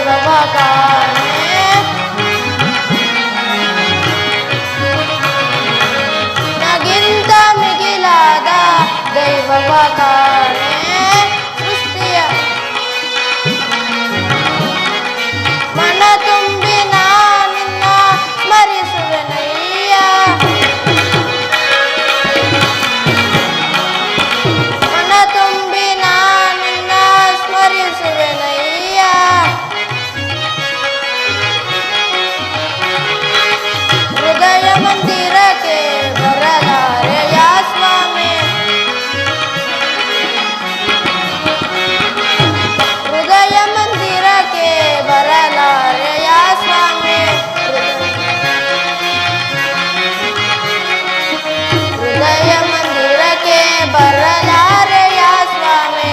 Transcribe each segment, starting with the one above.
ದೈವವ ಕಾಣೆ ನಗಿಂತ ಮಿಗಿಲಾದ ದೈವವ ಕಾಣೆ ಸೃಷ್ಟಿಯ ಮನ ತುಂಬಿ ನಿನ್ನ ಸ್ಮರಿಸುವೆನಯ್ಯ ಮನ ತುಂಬಿ ನಿನ್ನ ಸ್ಮರಿಸುವೆನಯ್ಯ ಹೃದಯ ಮಂದಿರಕ್ಕೆ ಬರಲಾರೆಯ ಸ್ವಾಮಿ ಹೃದಯ ಮಂದಿರಕ್ಕೆ ಬರಲಾರೆಯ ಸ್ವಾಮಿ ಹೃದಯ ಮಂದಿರಕ್ಕೆ ಬರಲಾರೆಯ ಸ್ವಾಮಿ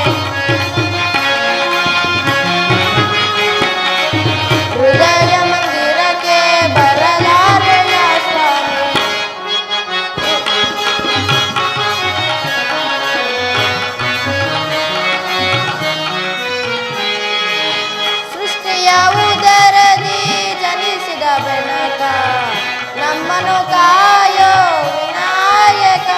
ಹೃದಯ ಮಂದಿರಕ್ಕೆ ಬರಲಾರೆಯ ಸ್ವಾಮಿ ಸೃಷ್ಟಿಯ ಉದರದಿ ಜನಿಸಿದ ಬೆನಕ ನಮ್ಮನು ಕಾಯೋ ವಿನಾಯಕ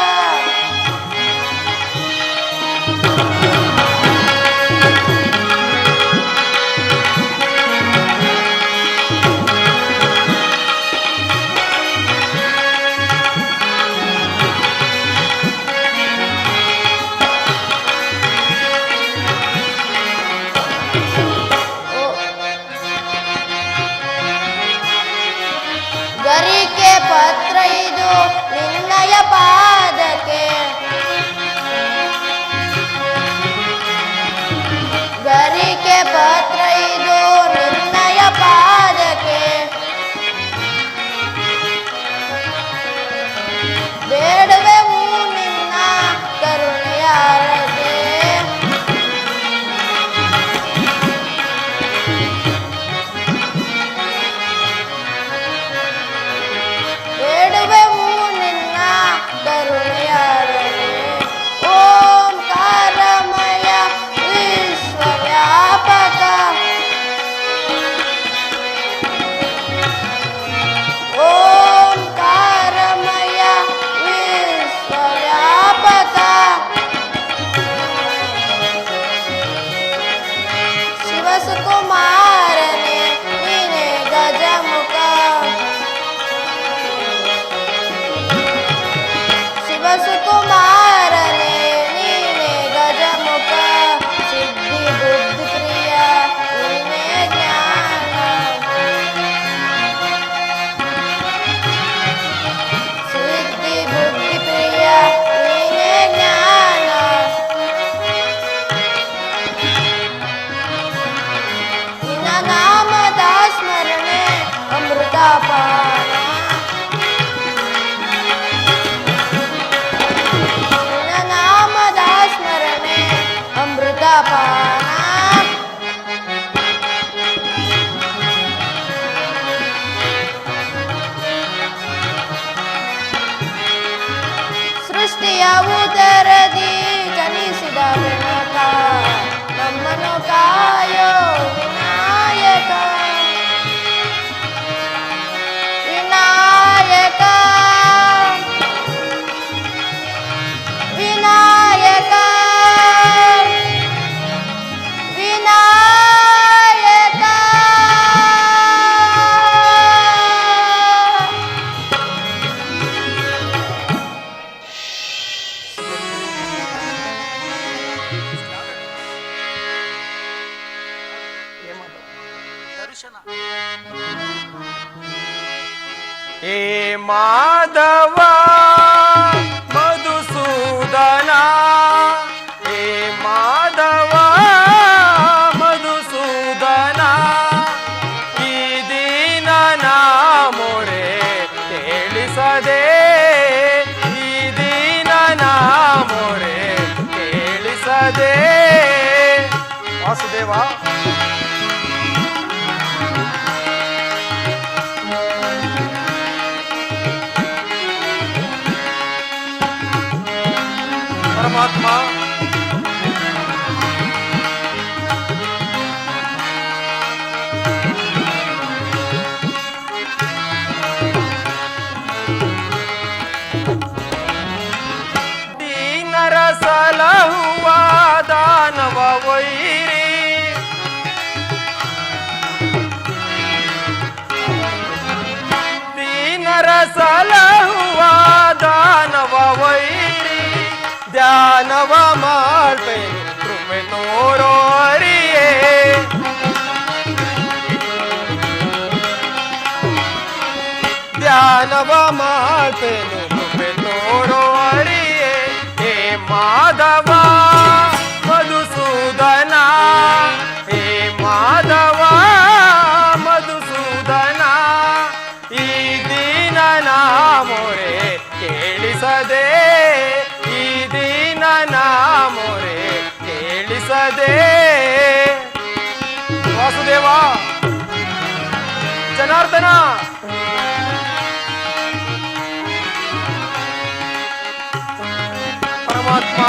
ಗರಿಕೆ ಪತ್ರ ಇದು ನಿನ್ನಯ ಪಾದಕ್ಕೆ ಗರಿಕೆ ಪತ್ರ ಇದು ನಿನ್ನಯ ಪಾದಕ್ಕೆ ಬೇಡವೆವು ನಿನ್ನ ಕರುಣೆಯ ಹರಕೆ ಬೇಡುವೆವು ನಿನ್ನ ಕರುಣೆಯ ಹರಕೆ ಓಂಕಾರಮಯ ವಿಶ್ವವ್ಯಾಪಕ ಓಂಕಾರಮಯ ವಿಶ್ವವ್ಯಾಪಕ ಶಿವಸುಕುಮಾರನೇ ನೀನೇ ಗಜಮುಖ ಶಿವಸುಕುಮಾರನೇ ನೀನೇ ಗಜಮುಖ ಸಿದ್ಧಿ ಬುದ್ಧಿ ಪ್ರಿಯ ನೀನೇ ಜ್ಞಾನ ಸಿದ್ಧಿ ಬುದ್ಧಿ ಪ್ರಿಯ ನೀನೇ ಜ್ಞಾನ ನಿನ್ನ ನಾಮದ ಸ್ಮರಣೆ ಅಮೃತಪಾನ ನಿನ್ನ ನಾಮದ ಸ್ಮರಣೆ ಅಮೃತಪಾನ ಸೃಷ್ಟಿಯ ಉದರದಿ ಜನಿಸಿದ ಬೆನಕ ನಮ್ಮನು ಕಾಯೋ ವಿನಾಯಕ ವಿನಾಯಕ ವಿನಾಯಕ ವಿನಾಯಕ ಹೇ ಮಾಧವ ಮಧುಸೂದನ ಹೇ ಮಾಧವ ಮಧುಸೂದನ ಈ ದೀನನ ಮೊರೆ ಕೇಳಿಸದೆ ಈ ದೀನನ ಮೊರೆ ಕೇಳಿಸದೆ ವಾಸುದೇವ ಪರಮಾತ್ಮ ತಿಳಿಸದೆ ವಾಸುದೇವ ಜನಾರ್ದನ ಪರಮಾತ್ಮ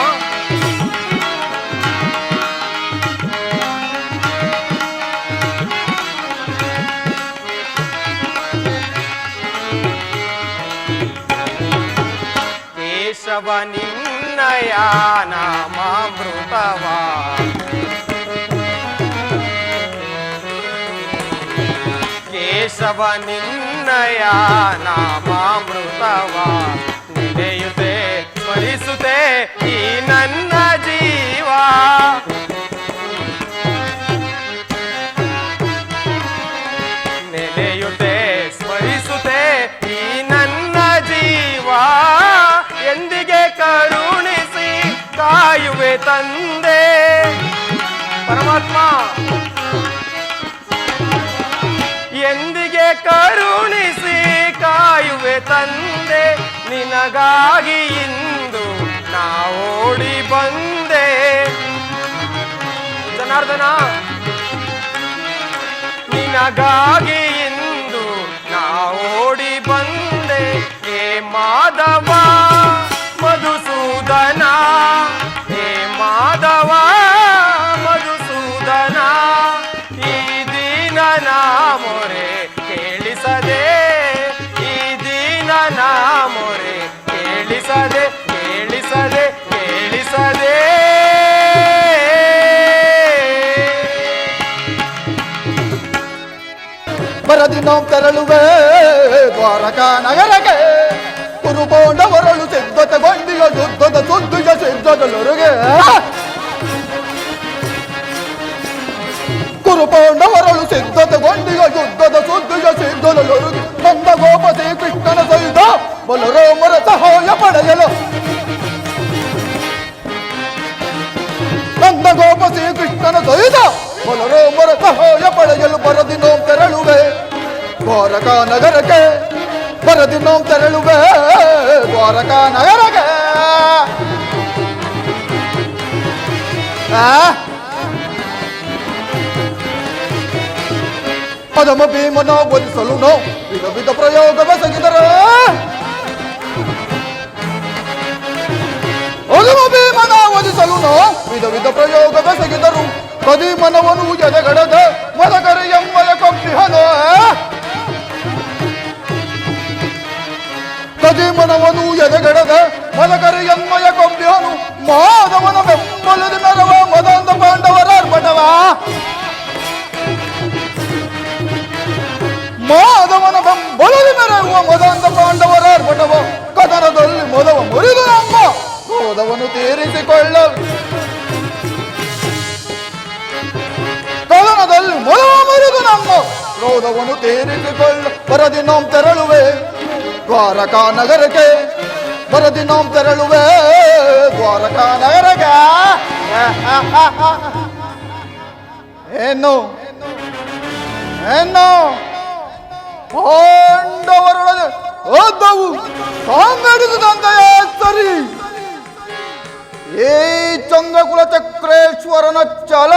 ಕೇಶವ ನಿನ್ನಯ ನಾಮಾಮೃತವ ಕೇಶವ ನಿನ್ನಯ ನಾಮಾಮೃತವ ನೆನೆಯುತ್ತೆ ಸ್ಮರಿಸುತ್ತೆ ಈ ನನ್ನ ಜೀವ ನೆನೆಯುತ್ತೆ ಸ್ಮರಿಸುತ್ತೆ ಈ ನನ್ನ ಜೀವ ಎಂದಿಗೆ ಕರುಣಿಸಿ ಕಾಯುವೆ ತಂದೆ ಪರಮಾತ್ಮ ಎಂದಿಗೆ ಕರುಣಿಸಿ ಕಾಯುವೆ ತಂದೆ ನಿನಗಾಗಿ ಇಂದು ನಾ ಓಡಿ ಬಂದೆ ಜನಾರ್ದನ ನಿನಗಾಗಿ ಇಂದು ನಾ ಓಡಿ ಬಂದೆ ಹೇ ಮಾಧವ ಮಧುಸೂದನ ಹೇ ಮಾಧವ ಮಧುಸೂದನ ಈ ದೀನನ ಮೊರೆ ಕೇಳಿಸದೆ ಈ ದೀನನ ಮೊರೆ ಕೇಳಿಸದೆ ಕೇಳಿಸದೆ ಕೇಳಿಸದೆ ಬರದಿ ನಾವು ತೆರಳುವೆ ದ್ವಾರಕಾ ನಗರಕ್ಕೆ ಕುರುಬೋಂಡವರಳು ಸಿದ್ಧತೆಗೊಂಡಿಯ ಯುದ್ಧದ ಸುದ್ದಿಯ ಸಿದ್ಧದಲ್ಲೊರಗೆ ಕುರುಬೋಂಡವರಳು ಸಿದ್ಧತೆಗೊಂಡಿಯ ಯುದ್ಧದ ಸುದ್ದಿಯ ಸಿದ್ಧದಲ್ಲೊರಗೆ ನಂದ ಗೋಪ ಶ್ರೀಕೃಷ್ಣನ ಸಹಿತ ಬಲರಾಮರ ಸಹಾಯ ಪಡೆಯಲು ನಂದ ಗೋಪ ಶ್ರೀಕೃಷ್ಣನ ಸಹಿತ ಬಲರಾಮರ ಸಹಾಯ ಪಡೆಯಲು ಬರದಿ ನಾವು ತೆರಳುವೆ ದ್ವಾರಕಾ ನಗರಕ್ಕೆ ಬರದಿ ನಾವು ತೆರಳುವೆ ದ್ವಾರಕಾ ನಗರಕ್ಕೆ ಪದಮ ಭೀಮನ ಒಲಿಸಲು ನಾವು ವಿಧ ವಿಧ ಪ್ರಯೋಗವೆಸಗಿದರೆ ಪದಮ ಭೀಮನ ಒಲಿಸಲು ನಾವು ವಿಧ ವಿಧ ಪ್ರಯೋಗವೆಸಗಿದರು ಕದಿ ಮನವನು ಎದೆಗಡದ ಮದಕರಿ ಎಂಬಲ ಕೊಪ್ಪಿಹನು ಕದಿ ಮನವನು ಎದೆಗಡದ ಮದಕರಿ ಎಮ್ಮಯ ಕೊಂಬಿಹನು ಮಾಧವನ ಬೆಂಬಲದ ಮೆರವ ಮದಂದ ಪಾಂಡವರ ಅರ್ಪಟವ ಮಾಧವನ ಬೆಂಬಲದ ಮೆರವ ಮದಂದ ಪಾಂಡವರ ಅರ್ಪಟವ ಕದನದಲ್ಲಿ ಮೊದವ ಮುರಿದು ನಮ್ಮ ಕ್ರೋಧವನ್ನು ತೀರಿಸಿಕೊಳ್ಳ ಕದನದಲ್ಲಿ ಮೊದವ ಮುರಿದು ನಮ್ಮ ಕ್ರೋಧವನ್ನು ತೀರಿಸಿಕೊಳ್ಳ ಬರದಿ ನಾವು ತೆರಳುವೆ ದ್ವಾರಕಾ ನಗರಕ್ಕೆ ಬರದಿ ನಾವು ತೆರಳುವೆ ದ್ವಾರಕಾ ನಗರಕ್ಕೆ ಏನು ಏನು ಪಾಂಡವರೊಳಗೆ ಓದ್ದವು ಸಾಂಗಡಿಸಿದಂತೆಯೇ ಸರಿ ಈ ಚಂದ್ರಕುಲ ಚಕ್ರೇಶ್ವರನ ಛಲ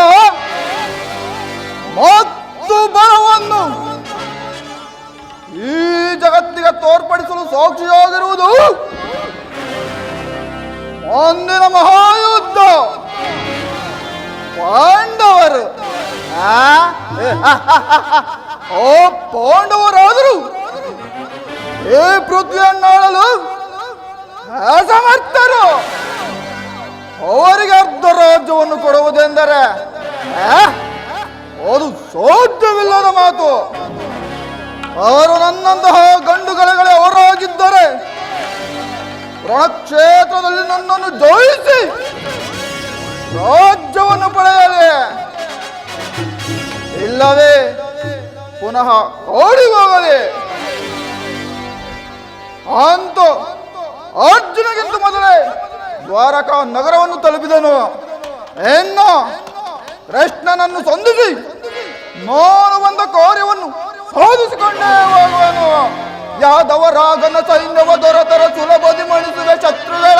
ಮತ್ತು ಬಲವನ್ನು ಈ ಜಗತ್ತಿಗೆ ತೋರ್ಪಡಿಸಲು ಸಾಕ್ಷಿಯಾಗಿರುವುದು ಮುಂದಿನ ಮಹಾಯುದ್ಧ ಪಾಂಡವರು ಓ ಪಾಂಡವರಾದರು ಈ ಪೃಥ್ವಿಯನ್ನಾಳಲು ಅಸಮರ್ಥರು ಅವರಿಗೆ ಅರ್ಧ ರಾಜ್ಯವನ್ನು ಕೊಡುವುದೆಂದರೆ ಅದು ಸಾಧ್ಯವಿಲ್ಲದ ಮಾತು. ಅವರು ನನ್ನಂತಹ ಗಂಡುಗಳೇ ಅವರಾಗಿದ್ದರೆ ರಣಕ್ಷೇತ್ರದಲ್ಲಿ ನನ್ನನ್ನು ಜಯಿಸಿ ರಾಜ್ಯವನ್ನು ಪಡೆಯಲಿ, ಇಲ್ಲವೇ ಪುನಃ ಓಡಿಹೋಗಲಿ ಅಂತ ಅರ್ಜುನಗಿಂತ ಮೊದಲೇ ದ್ವಾರಕಾ ನಗರವನ್ನು ತಲುಪಿದನು. ಇನ್ನು ಕೃಷ್ಣನನ್ನು ಸಂಧಿಸಿ ನಾನು ಬಂದ ಕಾರ್ಯವನ್ನು ಸಾಧಿಸಿಕೊಂಡೇ ಹೋಗುವನು. ಯಾದವರಾಗನ ಸೈನ್ಯವ ದೊರೆತರ ಸುಲಭದಿ ಮಣಿಸುವೆ ಶತ್ರುಗಳ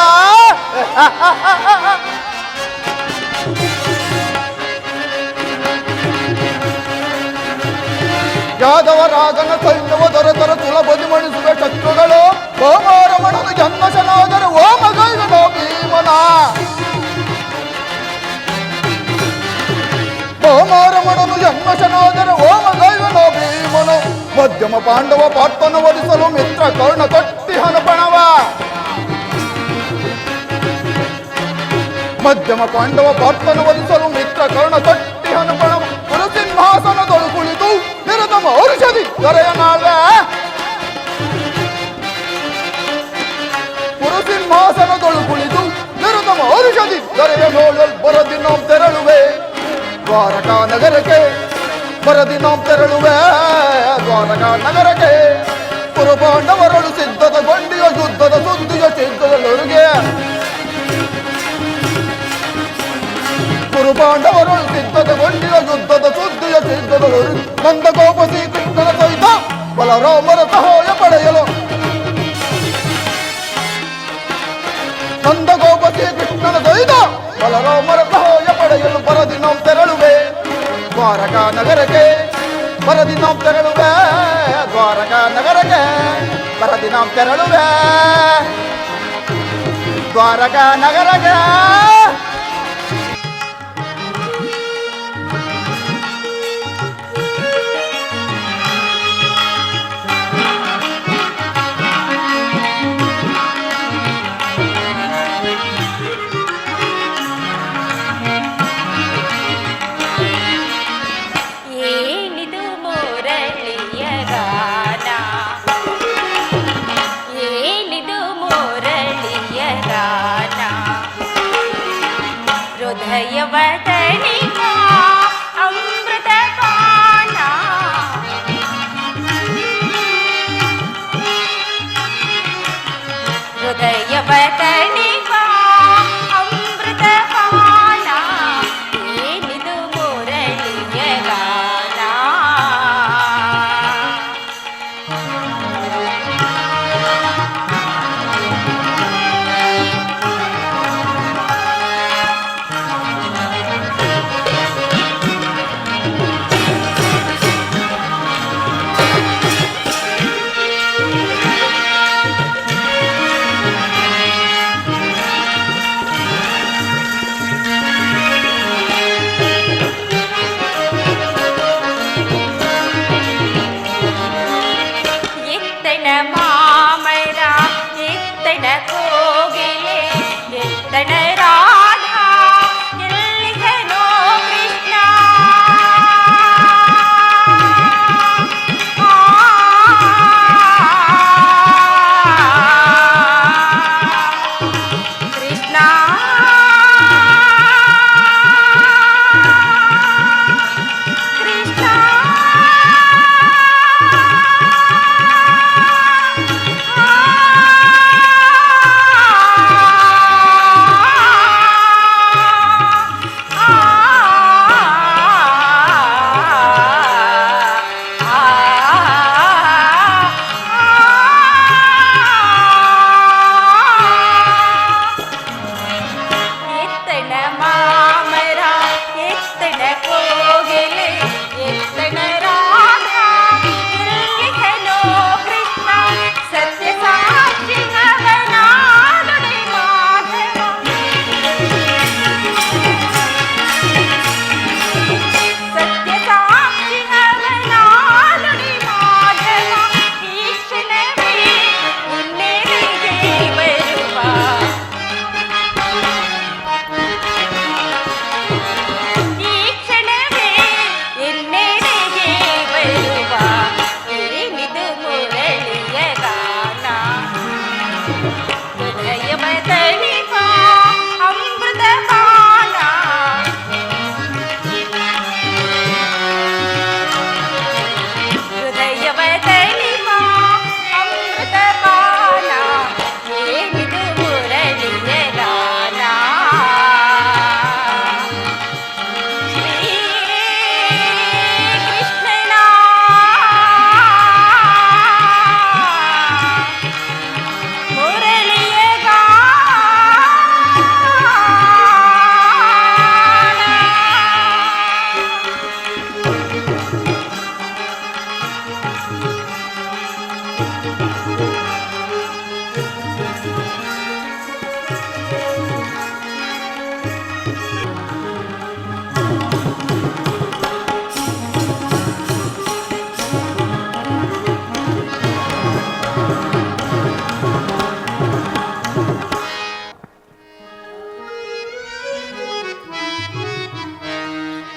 ಯಾದವರಾಗನ ಸೈನ್ಯವ ದೊರೆತರ ಸುಲಭದಿ ಮಣಿಸುವ ಶತ್ರುಗಳು ಓಮಾರಮಣನು ಜನ್ಮಶನಾದರೆ ಓಮಗೈವನೋ ಭೀಮನ ಓಮಾರಮಣನು ಜನ್ಮಶನಾದರೆ ಓಮಗೈವನೋ ಭೀಮನು ಮಧ್ಯಮ ಪಾಂಡವ ಪಾರ್ಥನ ವಧಿಸಲು ಮಿತ್ರ ಕರ್ಣ ಕಟ್ಟಿ ಹನಪಣವ ಮಧ್ಯಮ ಪಾಂಡವ ಪಾರ್ಥನ ವಧಿಸಲು ಮಿತ್ರ ಕರ್ಣ ಕಟ್ಟಿ ಹನಪಣವ ಪುರಸಿಂಹಾಸನದೊಳು ಕುಳಿತು ನಿರತಮ ಔಷಧಿ ದೊರೆಯ ನಾಳ್ವೆ ಪುರಸಿಂಹಾಸನದೊಳು ಕುಳಿತು ನಿರತಮ ಔಷಧಿ ದೊರೆಯ ನೋಡಲ್ ಬರದಿ ನಾವು ತೆರಳುವೆ ದ್ವಾರಕಾ ನಗರಕ್ಕೆ ಬರದಿ ನಾವು ತೆರಳುವೆ ದ್ವಾರಕಾ ನಗರಕ್ಕೆ ಪುರಪಾಂಡವರಳು ಸಿದ್ಧದ ಗೊಂಡಿಯ ಯುದ್ಧದ ಸುದ್ದಿಯ ಸಿದ್ಧದಲ್ಲೊರುಗೆ ಕುರುಪಾಂಡವರಳು ಸಿದ್ಧದ ಗೊಂಡಿಯ ಯುದ್ಧದ ಸುದ್ದಿಯ ಸಿದ್ಧದಲ್ಲೊರು ನಂದಗೋಪ ಶ್ರೀಕೃಷ್ಣನ ಸಹಿತ ಬಲರಾಮರ ಸಹಾಯ ಪಡೆಯಲು ನಂದಗೋಪ ಶ್ರೀಕೃಷ್ಣನ ಸಹಿತ ಬಲರಾಮರ ಸಹಾಯ ಪಡೆಯಲು ಬರದಿ ನಾವು ತೆರಳುವೆ ದ್ವಾರಕಾ ನಗರಕ್ಕೆ ಬರದಿ ನಾವು ತೆರಳುವೆ ದ್ವಾರಕಾ ನಗರಕ್ಕೆ ಬರದಿ ನಾವು ತೆರಳುವೆ ದ್ವಾರಕಾ ನಗರಕ್ಕೆ ಹೃದಯವತನಿಕಾ ಅಮೃತ ಪಾನ ಹೃದಯವತನಿಕಾ ಅಮೃತ ಪಾನ ಏನಿದು ಮುರಳಿಯ ಗಾನ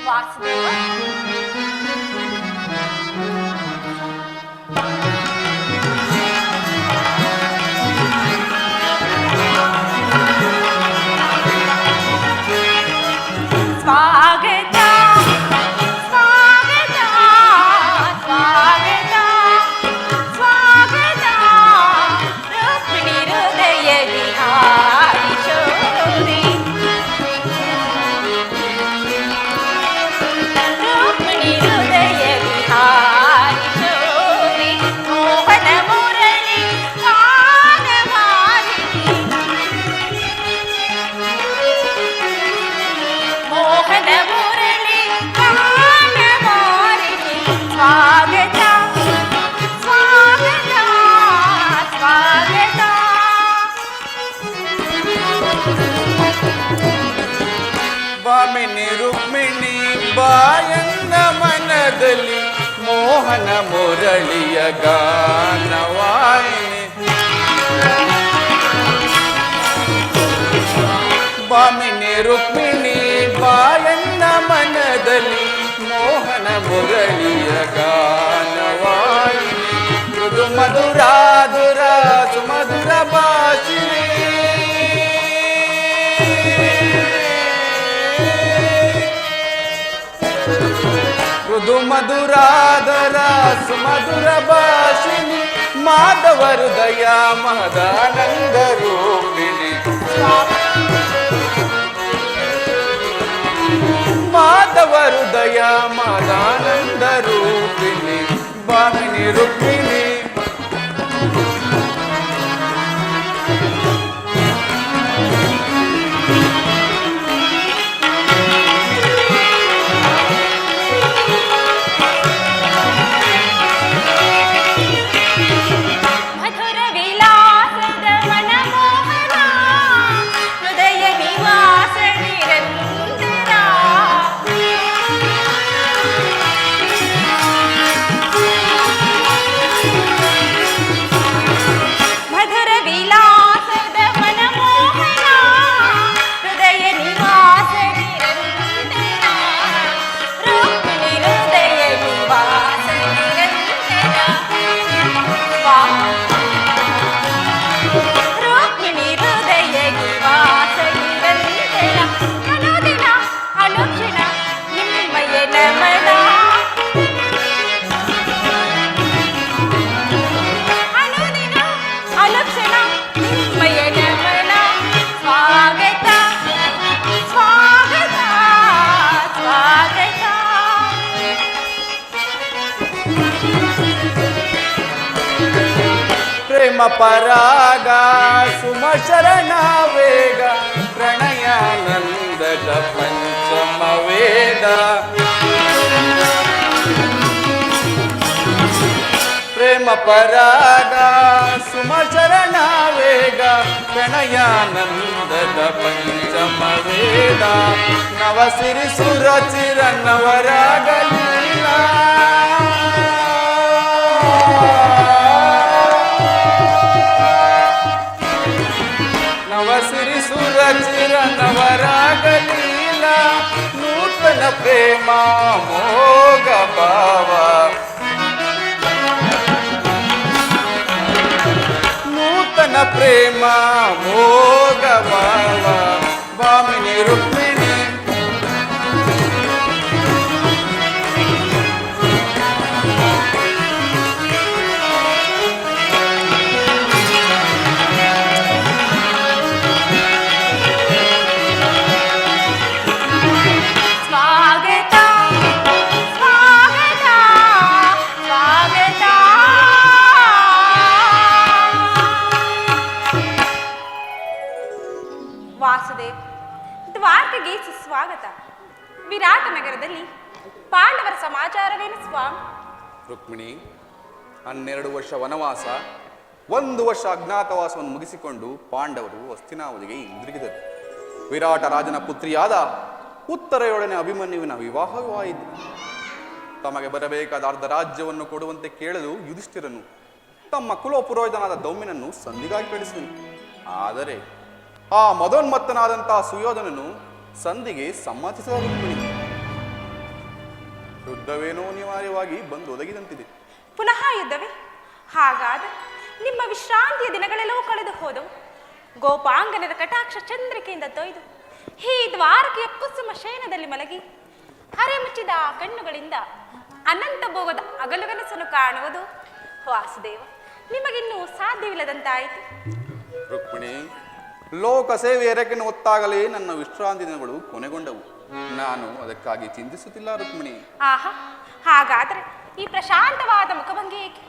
ವಾಸುದೇವ ಸ್ವಾಗತ ಸ್ವಾಗತ ಸ್ವಾಗತ ಸ್ವಾಗತ ರುಕ್ಮಿಣಿ ಹೃದಯ ವಿಹಾರಿ ಶೋರಿ ರುಕ್ಮಿಣಿ ಹೃದಯ ವಿಹಾರಿ ಶೋರಿ ಮೋಹನ ಮುರಳಿ ಗಾನವಾರಿಣಿ ಮೋಹನ ಮುರಳಿ ಗಾನವಾರಿಣಿ ಸ್ವಾಗತ ಸ್ವಾಗತ ಸ್ವಾಗತ ಬಾಮಿನಿ ರುಕ್ಮಿಣಿ ಬಾಯನ್ನ ಮನದಲ್ಲಿ ಮೋಹನ ಮುರಳಿಯ ಗಾನವಾಯಿನಿ ಬಾಮಿನಿ ರುಕ್ಮಿಣಿ ಬಾಯನ್ನ ಮನದಲ್ಲಿ ಮೋಹನ ಮುರಳಿಯ ಗಾನವಾಯಿನಿ ಮೃದು ಮಧುರಾಧುರ ಸುಮಧುರ ಭಾಷಿಣಿ ಮೃದು ಮಧುರಾಧರ ಸುಮಧುರ ಭಾಷಿಣಿ ಮಾಧವ ಹೃದಯ ಮಹದಾನಂದ ರೂಪಿಣಿ ಮಾಧವ ಹೃದಯ ಮಹದಾನಂದ ರೂಪಿಣಿ ಬಾಮಿನಿ ರುಕ್ಮಿಣಿ ಮಧುರ ವಿಲಾಸದ ಮನಮೋಹನ ಹೃದಯ ನಿವಾಸ ನಿರಂತರ ಮಧುರ ವಿಲಾಸದ ಮನಮೋಹನ ಹೃದಯ ನಿವಾಸ ನಿರಂತರ ರುಕ್ಮಿಣಿ ಹೃದಯ ನಿವಾಸ ನಿರಂತರ ರುಕ್ಮಿಣಿ ಹೃದಯ ನಿವಾಸ ನಿರಂತರ ಅನುದಿನ ಅನುಕ್ಷಣ ನಿಮ್ಮಯ ನಮನ ಅನುದಿನ ಅನುಕ್ಷಣ ನಿಮ್ಮಯ ನಮನ ಸ್ವಾಗತ ಸ್ವಾಗತ ಸ್ವಾಗತ ಪ್ರೇಮ ಪರಾಗ ಸುಮಶರಣ ವೇಗ ಪ್ರಣಯಾನಂದದ ಪಂಚಮ ವೇದ ಪ್ರೇಮ ಪರಾಗ ಸುಮಶರಣ ವೇಗ ಪ್ರಣಯಾನಂದದ ಪಂಚಮ ವೇದ ನವಸಿರಿ ಸುರಚಿರ ನವರಾಗಲೀಲ ನವಸಿರಿ ಸುರಚಿರ ನವರಾಗಲೀಲ ನೂತನ ಪ್ರೇಮ ಮೋಗ ಭಾವ ನೂತನ ಪ್ರೇಮ ಮೋಗ ಭಾವ ಬಾಮಿನಿ ರುಕ್ಮಿಣಿ ಸ್ವಾಗತ ಸ್ವಾಗತ ಸ್ವಾಗತ ವಾಸುದೇವ್ ದ್ವಾರಕೆಗೆ ಸುಸ್ವಾಗತ. ವಿರಾಟ ನಗರದಲ್ಲಿ ಪಾಂಡವರ ಸಮಾಚಾರವೇನು ಸ್ವಾಮಿ? ರುಕ್ಮಿಣಿ 12 ವರ್ಷ ವನವಾಸ 1 ವರ್ಷ ಅಜ್ಞಾತವಾಸವನ್ನು ಮುಗಿಸಿಕೊಂಡು ಪಾಂಡವರು ಹಸ್ತಿನಾವತಿಗೆ ಹಿಂದಿರುಗಿದರು. ವಿರಾಟ ರಾಜನ ಪುತ್ರಿಯಾದ ಉತ್ತರೆಯೊಡನೆ ಅಭಿಮನ್ಯುವಿನ ವಿವಾಹವಾಯಿತು. ತಮಗೆ ಬರಬೇಕಾದ ಅರ್ಧ ರಾಜ್ಯವನ್ನು ಕೊಡುವಂತೆ ಕೇಳಲು ಯುಧಿಷ್ಠಿರನು ತಮ್ಮ ಕುಲಪುರೋಹಿತನಾದ ದೌಮ್ಯನನ್ನು ಸಂಧಿಗಾಗಿ ಕಳಿಸಿದನು. ಆದರೆ ಆ ಮದೋನ್ಮತ್ತನಾದಂತಹ ಸುಯೋಧನನು ಸಂಧಿಗೆ ಸಮ್ಮತಿಸಿದ ರುಕ್ಮಿಣಿ. ಯುದ್ಧವೇನೋ ಅನಿವಾರ್ಯವಾಗಿ ಬಂದು ಒದಗಿದಂತಿದೆ. ಪುನಃ ಯುದ್ಧವೇ? ಹಾಗಾದರೆ ನಿಮ್ಮ ವಿಶ್ರಾಂತಿಯ ದಿನಗಳೆಲ್ಲವೂ ಕಳೆದು ಹೋದವು. ಗೋಪಾಂಗನರ ಕಟಾಕ್ಷ ಚಂದ್ರಿಕೆಯಿಂದ ತೊಯ್ದು ಈ ದ್ವಾರಕೆಯ ಕುಸುಮ ಶಯನದಲ್ಲಿ ಮಲಗಿ ಹರೆ ಮುಚ್ಚಿದ ಕಣ್ಣುಗಳಿಂದ ಅನಂತ ಭೋಗದ ಅಗಲುಗನಸನ್ನು ಕಾಣುವುದು ವಾಸುದೇವ ನಿಮಗಿನ್ನೂ ಸಾಧ್ಯವಿಲ್ಲದಂತಾಯಿತು. ರುಕ್ಮಿಣಿ, ಲೋಕ ಸೇವೆಯರಕೆನ್ನು ಹೊತ್ತಾಗಲೇ ನನ್ನ ವಿಶ್ರಾಂತಿ ದಿನಗಳು ಕೊನೆಗೊಂಡವು. ನಾನು ಅದಕ್ಕಾಗಿ ಚಿಂತಿಸುತ್ತಿಲ್ಲ ರುಕ್ಮಿಣಿ. ಆಹಾ, ಹಾಗಾದರೆ ಈ ಪ್ರಶಾಂತವಾದ ಮುಖಭಂಗಿ ಏಕೆ?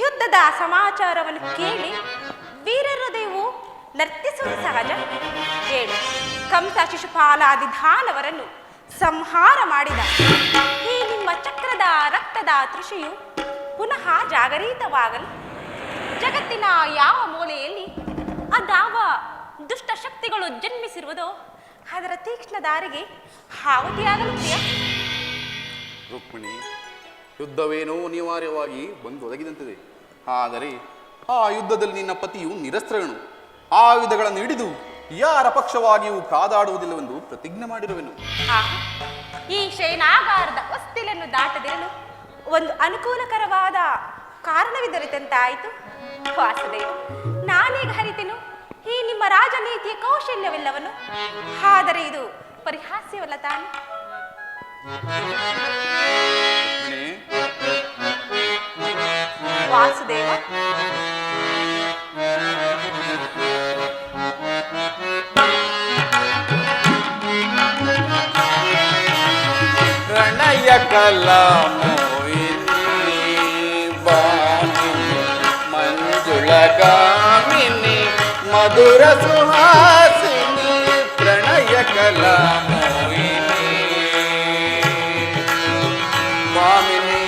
ಯುದ್ಧದ ಸಮಾಚಾರವನ್ನು ಕೇಳಿ ವೀರ ಹೃದಯವು ನರ್ತಿಸುವುದು ಸಹಜ. ಹೇಳಿ, ಕಂಸ ಶಿಶುಪಾಲಾದಿ ದಾನವರನ್ನು ಸಂಹಾರ ಮಾಡಿದ ಈ ನಿಮ್ಮ ಚಕ್ರದ ರಕ್ತದ ತೃಷೆಯು ಪುನಃ ಜಾಗರಿತವಾಗಲು ಜಗತ್ತಿನ ಯಾವ ಮೂಲೆಯಲ್ಲಿ ಅದಾವ ದುಷ್ಟ ಶಕ್ತಿಗಳು ಜನ್ಮಿಸಿರುವುದೋ ಅದರ ತೀಕ್ಷ್ಣ ದಾರಿಗೆ ಹಾವತಿಯಾಗಲು ಪ್ರಿಯ. ರುಕ್ಮಿಣಿ, ಯುದ್ಧವೇನೋ ಅನಿವಾರ್ಯವಾಗಿ ಬಂದು ಒದಗಿದಂತಿದೆ. ಆದರೆ ಆ ಯುದ್ಧದಲ್ಲಿ ನಿನ್ನ ಪತಿಯು ನಿರಸ್ತ್ರನು. ಆಯುಧಗಳನ್ನು ಹಿಡಿದು ಯಾರ ಪಕ್ಷವಾಗಿಯೂ ಕಾದಾಡುವುದಿಲ್ಲವೆಂದು ಪ್ರತಿಜ್ಞೆ ಮಾಡಿರುವೆನು. ಈ ಶಯನಾಗಾರದ ಹೊಸ್ತಿಲನ್ನು ದಾಟದಿರಲು ಒಂದು ಅನುಕೂಲಕರವಾದ ಕಾರಣವಿದರಿತಂತಾಯಿತು. ವಾಸುದೇವ, ನಾನೀಗ ಹರಿತೆನು ಈ ನಿಮ್ಮ ರಾಜನೀತಿಯ ಕೌಶಲ್ಯವೆಲ್ಲವನ್ನು. ಆದರೆ ಇದು ಪರಿಹಾಸ್ಯವಲ್ಲ ತಾನೆ? ವಾಸುದೇವ, ಪ್ರಣಯ ಕಲಾ ಮೋಹಿನಿ ಮಂಜುಳಗಾಮಿನಿ ಮಧುರ ಸುಹಾಸಿನಿ ಪ್ರಣಯ ಕಲಾ ಮೋಹಿನಿ ವಾಮಿನಿ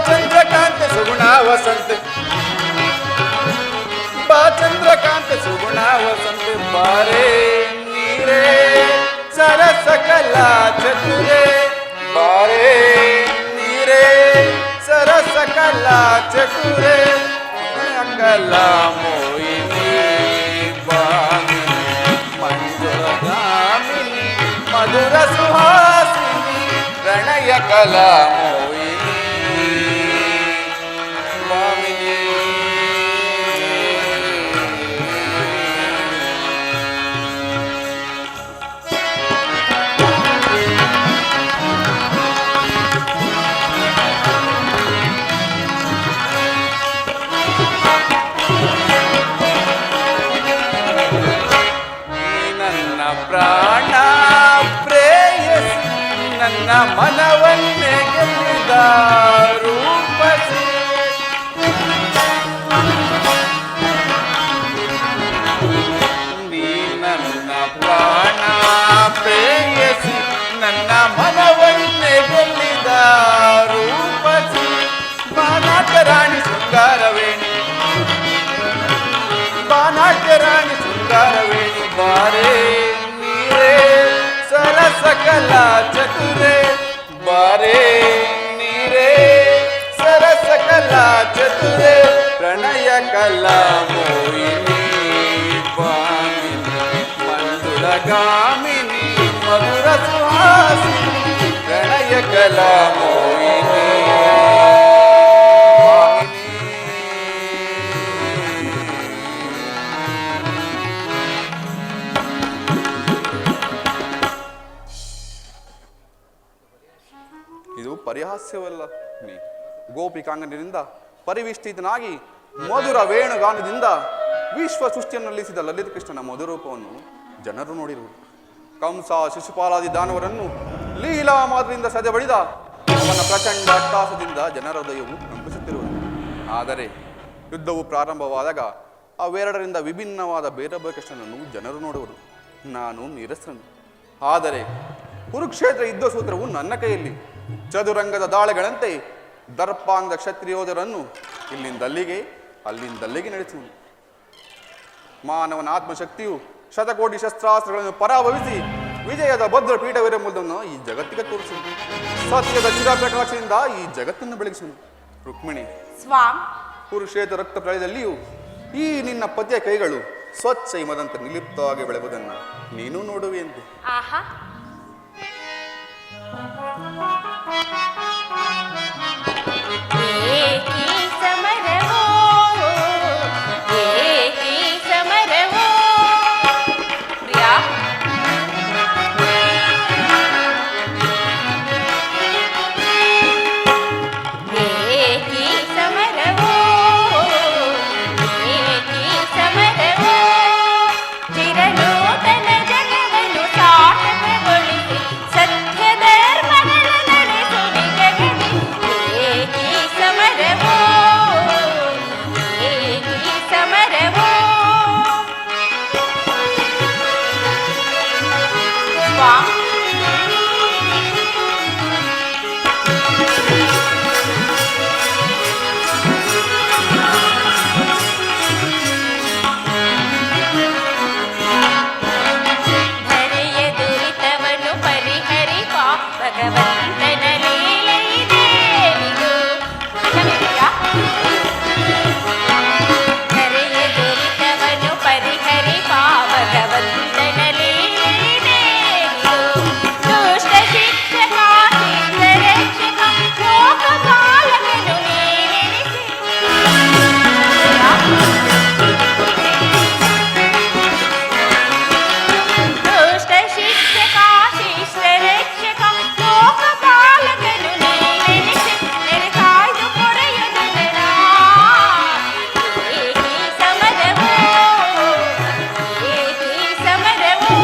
ಚಂದ್ರಕಾಂತ ಸುಗುಣ ವಸಂತ ಚಂದ್ರಕಾಂತ ಸುಗುಣ ವಸಂತ ಬಾರೆ ನೀರೇ ಸರಸ ಕಲಾ ಚತುರೇ ಬಾರೆ ನೀರೇ ಸರಸ ಕಲಾ ಚತುರೇ ಕಲಾ ಮೋಹಿನಿ ಮಂಜುಳಗಾಮಿನಿ ಮಧುರ ಸುಹಾಸಿನಿ ಪ್ರಣಯ ಕಲಾ ಮೋಹಿನಿ ಪ್ರಾಣ ಪ್ರೇಯಸಿ ನನ್ನ ಮನವನ್ನೇ ಗೆದ್ದ ರೂಪಸಿ ನೀ ನನ್ನ ಪ್ರಾಣ ಪ್ರೇಯಸಿ ನನ್ನ ಮನವನ್ನೇ ಗೆದ್ದ ರೂಪಸಿ ಬಾನಾಟ್ಯ ರಾಣಿ ಶೃಂಗಾರವೇಣಿ ಬಾನಾಟ್ಯ ರಾಣಿ ಶೃಂಗಾರವೇಣಿ ಬಾರೇ ಸರಸ ಕಲಾ ಚತುರೇ ಬಾರೆ ನೀರೇ ಸರಸ ಕಲಾ ಚತುರೇ ಪ್ರಣಯ ಕಲಾ ಮೋಹಿನಿ ಮಂಜುಳಗಾಮಿನಿ ಮಧುರ ಸುಹಾಸಿನಿ ಪ್ರಣಯ ಕಲಾ ಮೋಹಿನಿ ಇದು ಪರಿಹಾಸ್ಯವಲ್ಲ. ಗೋಪಿಕಾಂಗನಿಂದ ಪರಿವಿಷ್ಟಿತನಾಗಿ ಮಧುರ ವೇಣುಗಾನದಿಂದ ವಿಶ್ವ ಸೃಷ್ಟಿಯನ್ನಲ್ಲಿಸಿದ ಲಲಿತ ಕೃಷ್ಣನ ಮಧುರೂಪವನ್ನು ಜನರು ನೋಡಿರುವರು. ಕಂಸ ಶಿಶುಪಾಲಾದಿ ದಾನವರನ್ನು ಲೀಲಾ ಮಾದರಿಯಿಂದ ಸದೆ ಬಳಿದ ಅವನ ಪ್ರಚಂಡ ಅಟ್ಟಹಾಸದಿಂದ ಜನರ ಹೃದಯವು ಕಂಪಿಸುತ್ತಿರುವುದು. ಆದರೆ ಯುದ್ಧವು ಪ್ರಾರಂಭವಾದಾಗ ಅವೆರಡರಿಂದ ವಿಭಿನ್ನವಾದ ಬೇರೆ ಕೃಷ್ಣನನ್ನು ಜನರು ನೋಡುವರು. ನಾನು ನೀರಸನು. ಆದರೆ ಕುರುಕ್ಷೇತ್ರ ಯುದ್ಧ ಸೂತ್ರವು ನನ್ನ ಕೈಯಲ್ಲಿ. ಚದುರಂಗದ ದಾಳಿಗಳಂತೆ ದರ್ಪಾಂಗ ಕ್ಷತ್ರಿಯೋಧರನ್ನು ಇಲ್ಲಿಂದಲ್ಲಿಗೆ ಅಲ್ಲಿಂದಲ್ಲಿಗೆ ನಡೆಸುವನು. ಮಾನವನ ಆತ್ಮಶಕ್ತಿಯು ಶತಕೋಟಿ ಶಸ್ತ್ರಾಸ್ತ್ರಗಳನ್ನು ಪರಾಭವಿಸಿ ವಿಜಯದ ಭದ್ರ ಪೀಠವಿರೆಂಬುದನ್ನು ಈ ಜಗತ್ತಿಗೆ ತೋರಿಸುವುದು. ಸತ್ಯದ ಚಿರಪ್ರಕಾಶದಿಂದ ಈ ಜಗತ್ತನ್ನು ಬೆಳಗಿಸುವುದು. ರುಕ್ಮಿಣಿ, ಸ್ವಾಮ್, ಕುರುಕ್ಷೇತ್ರ ರಕ್ತ ಪ್ರಳಯದಲ್ಲಿಯೂ ಈ ನಿನ್ನ ಪತಿಯ ಕೈಗಳು ಸ್ವಚ್ಛ ಹಿಮದಂತೆ ನಿಲಿಪ್ತವಾಗಿ ಬೆಳೆಯುವುದನ್ನು ನೀನು ನೋಡುವೆಯಂತೆ. ಆಹಾ, ಏಕೀ ಸಮರವೋ, ಏಕೀ ಸಮರವೋ. ಪ್ರಿಯಾ, ಏಕೀ ಸಮರವೋ, ಏಕೀ ಸಮರವೋ. ಚಿರನೂತನ ಜಗವನ್ನು ಸಾರ್ಥಕಗೊಳಿಸಿ ಸತ್ಯ ಧರ್ಮಗಳ ನಡೆಸುವಿ ಜಗದಿ. ಏಕೀ ಸಮರವೋ, ಏಕೀ ಸಮರವೋ. ಸ್ವಾಮಿ, ಧರೆಯ ದುರಿತವನ್ನು ಪರಿಹರಿಪ ಭಗವಂತನ ಲೀಲೆಯಿದೆ ಇದು. ಧರೆಯ ದುರಿತವನ್ನು ಪರಿಹರಿಪ ಭಗವಂತನ ಲೀಲೆಯಿದೆ ಇದು. ದುಷ್ಟ ಶಿಕ್ಷಕ ಶಿಷ್ಟ ರಕ್ಷಕ ಲೋಕ ಪಾಲಕನು ನೀನೆನಿಸಿ. ದುಷ್ಟ ಶಿಕ್ಷಕ ಶಿಷ್ಟ ರಕ್ಷಕ ಲೋಕ ಪಾಲಕನು ನೀನೆನಿಸಿ ನೆರೆ ಕಾಯ್ದು ಕೊಡೆಯು ಜನರ. ಏಕೀ ಸಮರವೋ, ಏಕೀ ಸಮರವೋ.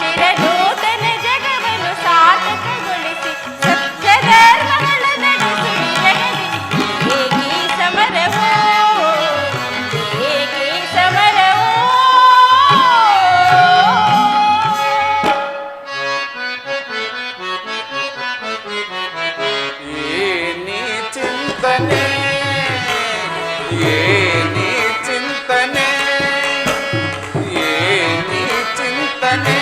ಚಿರನೂತನ ಜಗವನ್ನು ಸಾರ್ಥಕಗೊಳಿಸಿ ಸತ್ಯ ಧರ್ಮಗಳ ನಡೆಸುವಿ ಜಗದಿ. ಏಕೀ ಸಮರವೋ, ಏಕೀ ಸಮರವೋ. ಏನಿ ಚಿಂತನೆ, ಏನಿ ಚಿಂತನೆ, ಏನಿ ಚಿಂತನೆ,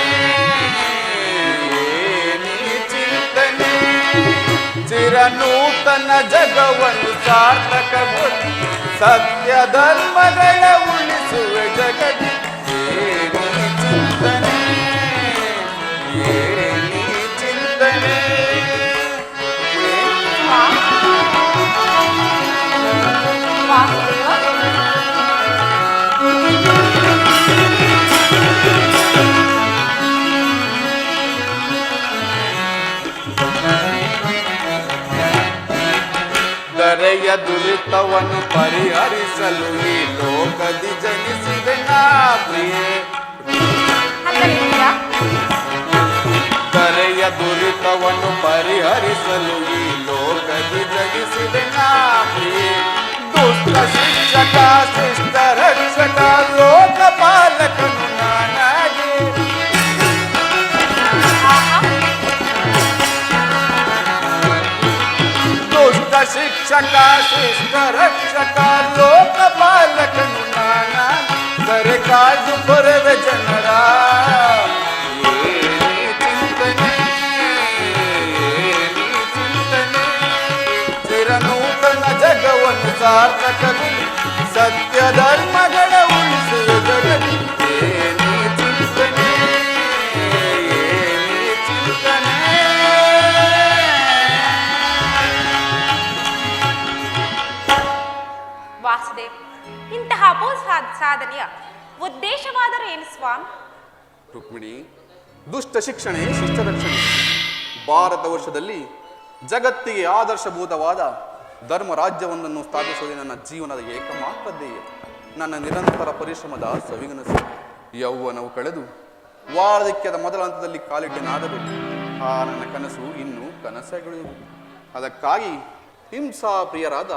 ಏನಿ ಚಿಂತನೆ. ಚಿರನೂತನ ಜಗವನ್ನು ಸಾರ್ಥಕಗೊಳಿಸಿ ಸತ್ಯ ಧರ್ಮಗಳ ಉಳಿಸುವೆ ಜಗದಿ. ಏನಿ ಚಿಂತನೆ, ಏನಿ ಚಿಂತನೆ. ವಾಸುದೇವ, ಧರೆಯ ದುರಿತವನ್ನು ಪರಿಹರಿಸಲು ಈ ಲೋಕದಿ ಜನಿಸಿದೆ ನಾ ಪ್ರಿಯೆ. ಹತ್ತಲಿದ್ದೀರಾ? ಧರೆಯ ದುರಿತವನ್ನು ಪರಿಹರಿಸಲು ಈ ಲೋಕದಿ ಜನಿಸಿದೆ ನಾ ಪ್ರಿಯೆ. ದುಷ್ಟ ಶಿಕ್ಷಕ ಶಿಷ್ಟ ರಕ್ಷಕ ಲೋಕ ಪಾಲಕನು ನಾನಾಗಿ. ದುಷ್ಟ ಶಿಕ್ಷಕ ಶಿಷ್ಟ ರಕ್ಷಕ ಲೋಕ ಪಾಲಕನು ನಾನಾಗಿ. ಕರೆ ಕಾಯ್ದು ಕೊರವೆ ಜನರ. ಏನಿ ಚಿಂತನೆ, ಏನಿ ಚಿಂತನೆ. ಚಿರನೂತನ ಜಗವನ್ನು ಸಾರ್ಥಕಗೊಳಿಸಿ ಸತ್ಯ ಧರ್ಮಗಳ ಉಳಿಸುವ ಜಗದಿ. ಏನಿ ಚಿಂತನೆ, ಏನಿ ಚಿಂತನೆ. ವಾಸುದೇವ್, ಇಂತಹ ಸಾಧನೆಯ ಉದ್ದೇಶವಾದರೂ ಏನು ಸ್ವಾಮಿ? ರುಕ್ಮಿಣಿ, ದುಷ್ಟ ಶಿಕ್ಷಣೆ ಶಿಷ್ಟ ರಕ್ಷಣೆ. ಭಾರತ ವರ್ಷದಲ್ಲಿ ಜಗತ್ತಿಗೆ ಆದರ್ಶಭೂತವಾದ ಧರ್ಮ ರಾಜ್ಯವೊಂದನ್ನು ಸ್ಥಾಪಿಸುವುದೇ ನನ್ನ ಜೀವನದ ಏಕಮಾತ್ರ ಧ್ಯೇಯ. ನನ್ನ ನಿರಂತರ ಪರಿಶ್ರಮದ ಸವಿಗನಸು. ಯೌವನವು ಕಳೆದು ವಾರ್ಧಕ್ಯದ ಮೊದಲ ಹಂತದಲ್ಲಿ ಕಾಲಿಟ್ಟೆನಾದರೂ ಆ ನನ್ನ ಕನಸು ಇನ್ನೂ ಕನಸಾಗಿರುವುದು. ಅದಕ್ಕಾಗಿ ಹಿಂಸಾ ಪ್ರಿಯರಾದ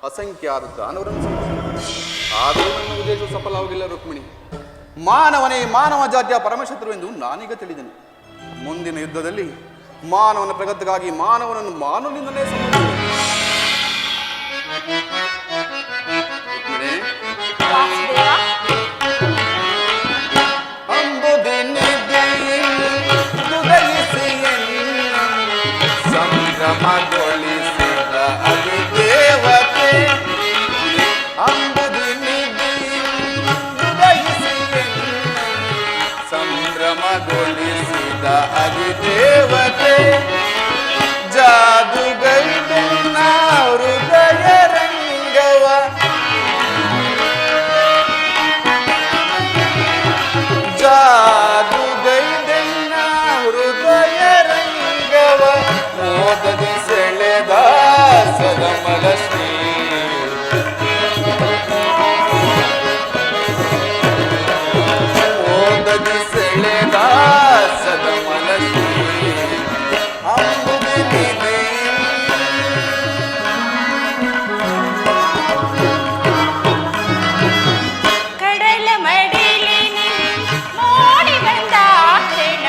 ಅಸಂಖ್ಯಾತ ದಾನವರನ್ನು ಸಂಹರಿಸಿದೆ. ಆದರೂ ನನ್ನ ಉದ್ದೇಶವು ಸಫಲವಾಗಿಲ್ಲ ರುಕ್ಮಿಣಿ. ಮಾನವನೇ ಮಾನವ ಜಾತಿಯ ಪರಮಶತ್ರುವೆಂದು ನಾನೀಗ ತಿಳಿದೆನು. ಮುಂದಿನ ಯುದ್ಧದಲ್ಲಿ ಮಾನವನ ಪ್ರಗತಿಗಾಗಿ ಮಾನವನನ್ನು ಮಾನವನಿಂದಲೇ ಸಂಹರಿಸಿದೆ. ರುಕ್ಮಿಣಿ, ವಾಸುದೇವ, ಸಂಭ್ರಮಗೊಳಿಸಿದ ಅಧಿದೇವತೆ ಸಂಭ್ರಮಗೊಳಿಸಿದ ಅಧಿದೇವತೆ ಜಾದುಗೈದೆನ್ನ ಹೃದಯ ರಂಗವ ಜಾದುಗೈದೆನ್ನ ಹೃದಯ ರಂಗವ ಮೋದದಿ ಸೆಳೆದ ಸದಮಲ ಶ್ರೀ ಮೋದದಿ ಸೆಳೆದ ಸದಮಲ ಶ್ರೀ ಅಂಬುದಿದೆ ಕಡಲ ಮಡಿಲಿನಿ ಮೋಡಿ ಬಂದ ಕ್ಷಣ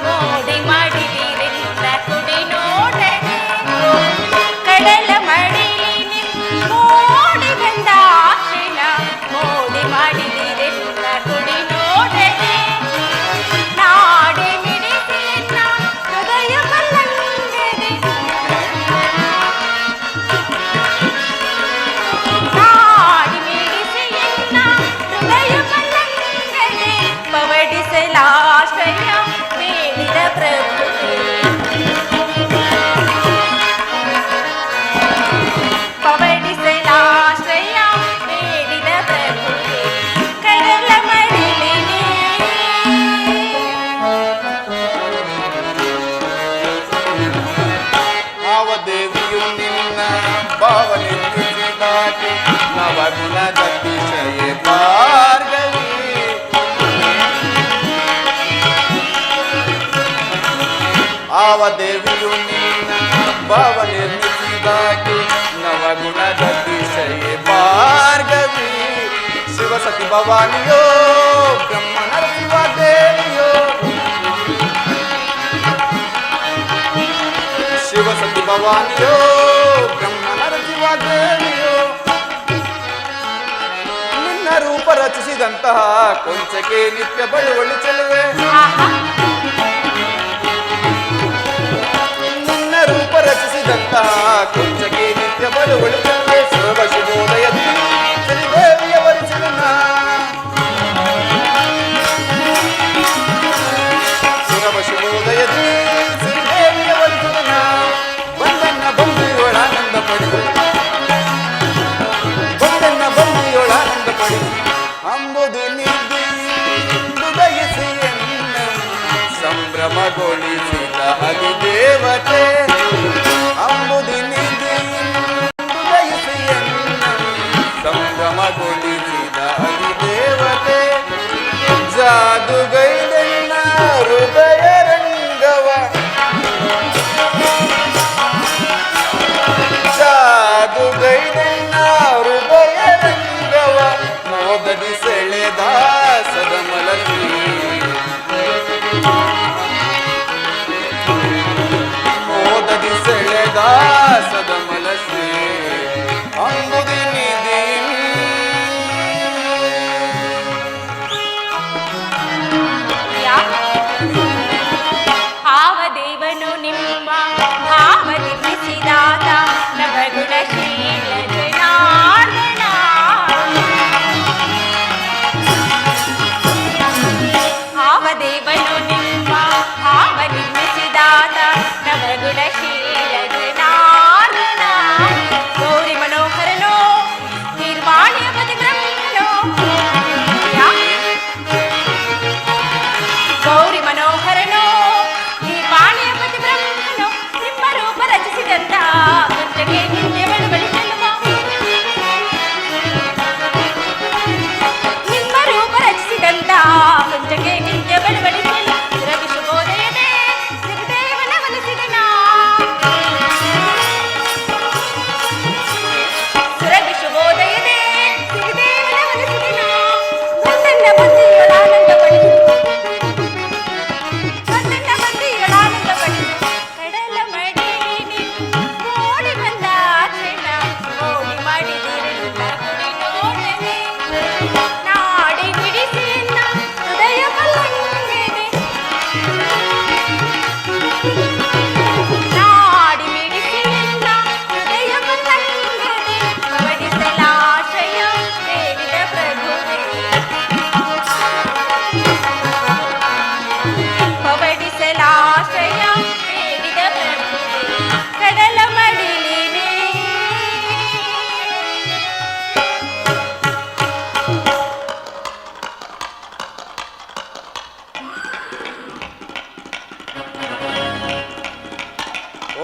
ಮೋಡಿ ಮಾಡಿದಿರೆಂದ ಕುಡಿ ನೋಡಣೆ. ಕಡಲ ಮಡಿಲಿನಿ ಮೋಡಿ ಬಂದ ಕ್ಷಣ ಮೋಡಿ ಮಾಡಿದಿರೆಂದ ಕುಡಿ ನೋಡಣೆ. ನಾಡಿ ಮಿಡಿಸಿ ಎನ್ನ ಹೃದಯ ಮಲ್ಲಂಗದೆ ನಾಡಿ ಮಿಡಿಸಿ ಎನ್ನ ಹೃದಯ ಮಲ್ಲಂಗದೆ ಪವಡಿಸಲಾಶ್ರಯ ಬೇಡಿದ ಪ್ರಭುವೇ. ಪವಡಿಸಲಾಶ್ರಯ ಬೇಡಿದ ಪ್ರಭುವೇ. ಕಡಲ ಮಡಿಲಿನೇ ಆವ ದೇವಿಯು ನಿನ್ನ ಭಾವನೆ ದಾಟಿ ನವಗುಣದ ವಿಷಯ ಭಾರ್ಗವಿ ಆವ ದೇವಿಯು ನಿನ್ನ ಭಾವನೆ ದಾಟಿ ನವಗುಣದ ವಿಷಯ ಭಾರ್ಗವಿ ಶಿವಸತಿ ಭವಾನಿಯೋ ಬ್ರಹ್ಮನ ಶಿವ ದೇವಿಯೋ ಶಿವಸತಿ ಭವಾನಿಯೋ ಬ್ರಹ್ಮನ ಶಿವ ದೇವಿಯೋ ನಿನ್ನ ರೂಪ ರಚಿಸಿದಂತಹ ಕೊಂಚಕ್ಕೆ ನಿತ್ಯ ಬಳುವಳಿ ಚೆಲುವೆ ನಿನ್ನ ರೂಪ ರಚಿಸಿದಂತಹ ಕೊಂಚಕ್ಕೆ ನಿತ್ಯ ಬಳುವಳಿ ಚೆಲುವೆ ಶಿವ ಶಿವೋದಯ ಶ್ರೀದೇವಿಯ ವರಿಸಿದನ ಶಿವ ಶಿವೋದಯ ಶ್ರೀದೇವಿಯ ವರಿಸಿದನ ಬಂದನ್ನ ಬಂದಿಯೊಳಾನಂದ ಪಡೆದು ಬಂದನ್ನ ಬಂದಿಯೊಳಾನಂದ ಪಡೆದು ಅಂಬುದು ನಿಂದು ಬಯಸಿ ಎನ್ನ ಸಂಭ್ರಮಗೊಳಿಸಿದ ಅಧಿದೇವತೆ ಅಂಬುದು ನಿಂದು ಬಯಸಿ ಎನ್ನ ಸಂಭ್ರಮಗೊಳಿಸಿದ ಅಧಿದೇವತೆ ಜಾದುಗೈದೆನ್ನ ಹೃದಯ ರಂಗವ ಜಾದುಗೈದೆನ್ನ ಹೃದಯ ರಂಗವ ಮೋದದಿ ಸೆಳೆದ ಸದಮಲ ಶ್ರೀ ಮೋದ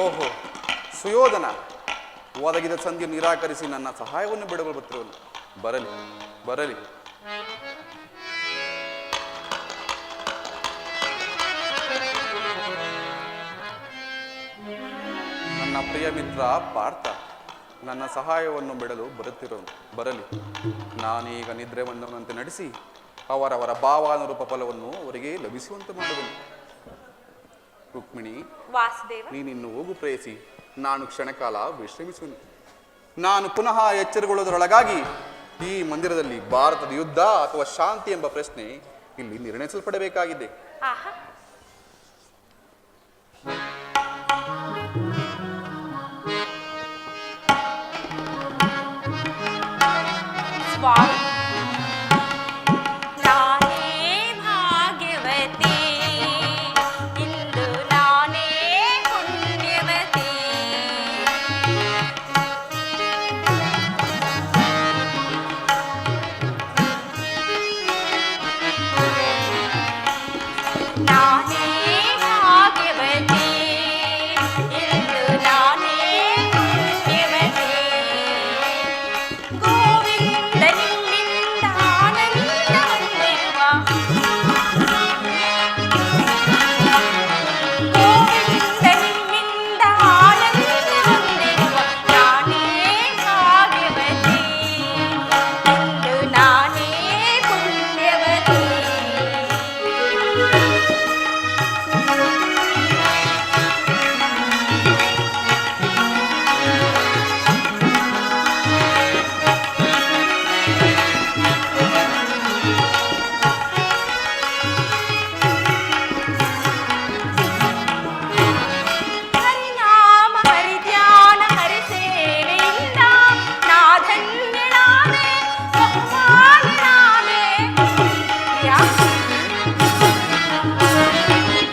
ಓಹೋ, ಸುಯೋಧನ ಒದಗಿದ ಸಂಧಿಯನ್ನು ನಿರಾಕರಿಸಿ ನನ್ನ ಸಹಾಯವನ್ನು ಬಿಡಲು ಬರ್ತಿರುವನು. ಬರಲಿ ಬರಲಿ. ನನ್ನ ಪ್ರಿಯ ಮಿತ್ರ ಪಾರ್ಥ ನನ್ನ ಸಹಾಯವನ್ನು ಬಿಡಲು ಬರುತ್ತಿರೋನು. ಬರಲಿ. ನಾನೀಗ ನಿದ್ರೆ ಬಂದವನಂತೆ ನಡೆಸಿ ಅವರವರ ಭಾವಾನುರೂಪ ಫಲವನ್ನು ಅವರಿಗೆ ಲಭಿಸುವಂತೆ ಮಾಡುವೆನು. ರುಕ್ಮಿಣಿ, ವಾಸುದೇವ, ನೀನಿನ್ನು ಹೋಗು ಪ್ರೇಯಸಿ. ನಾನು ಕ್ಷಣಕಾಲ ವಿಶ್ರಮಿಸುವೆನು. ನಾನು ಪುನಃ ಎಚ್ಚರಗೊಳ್ಳುವುದರೊಳಗಾಗಿ ಈ ಮಂದಿರದಲ್ಲಿ ಭಾರತದ ಯುದ್ಧ ಅಥವಾ ಶಾಂತಿ ಎಂಬ ಪ್ರಶ್ನೆ ಇಲ್ಲಿ ನಿರ್ಣಯಿಸಲ್ಪಡಬೇಕಾಗಿದೆ. ಆಹಾ, ಸ್ವಾಮಿ, ನಾನೇ ಭಾಗ್ಯವತಿ, ಇಂದು ನಾನೇ ಪುಣ್ಯವತಿ. ನಾನೇ ಭಾಗ್ಯವತಿ, ಇಂದು ನಾನೇ ಪುಣ್ಯವತಿ. ಗೋವಿಂದ ನಿನ್ನಿಂದ ಆನಂದ ಹೊಂದಿರುವ, ಗೋವಿಂದ ನಿನ್ನಿಂದ ಆನಂದ ಹೊಂದಿರುವ ನಾನೇ ಭಾಗ್ಯವತಿ, ಇಂದು ನಾನೇ ಪುಣ್ಯವತಿ. ಹರಿನಾಮ ಹರಿಧ್ಯಾನ ಹರಿಸೇವೆಯಿಂದ ನಾ ಧನ್ಯಳಾದೆ, ಬಹುಮಾನಳಾದೆ. ಪ್ರಿಯಾ,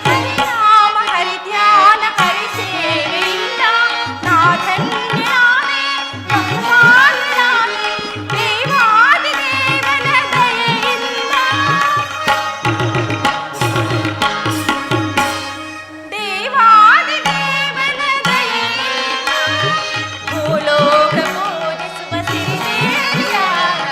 ಹರಿನಾಮ ಹರಿಧ್ಯಾನ ಹರಿಸೇವೆಯಿಂದ ನಾ ಧನ್ಯಳಾದೆ, ಬಹುಮಾನಳಾದೆ. ದೇವಾದಿ ದೇವನ ದಯೆಯಿಂದ, ದೇವಾದಿ ದೇವನ ದಯೆಯಿಂದ ಭೂಲೋಕ ಪೂಜಿಸುವ ಸಿರಿದೇವಿಯಾದ,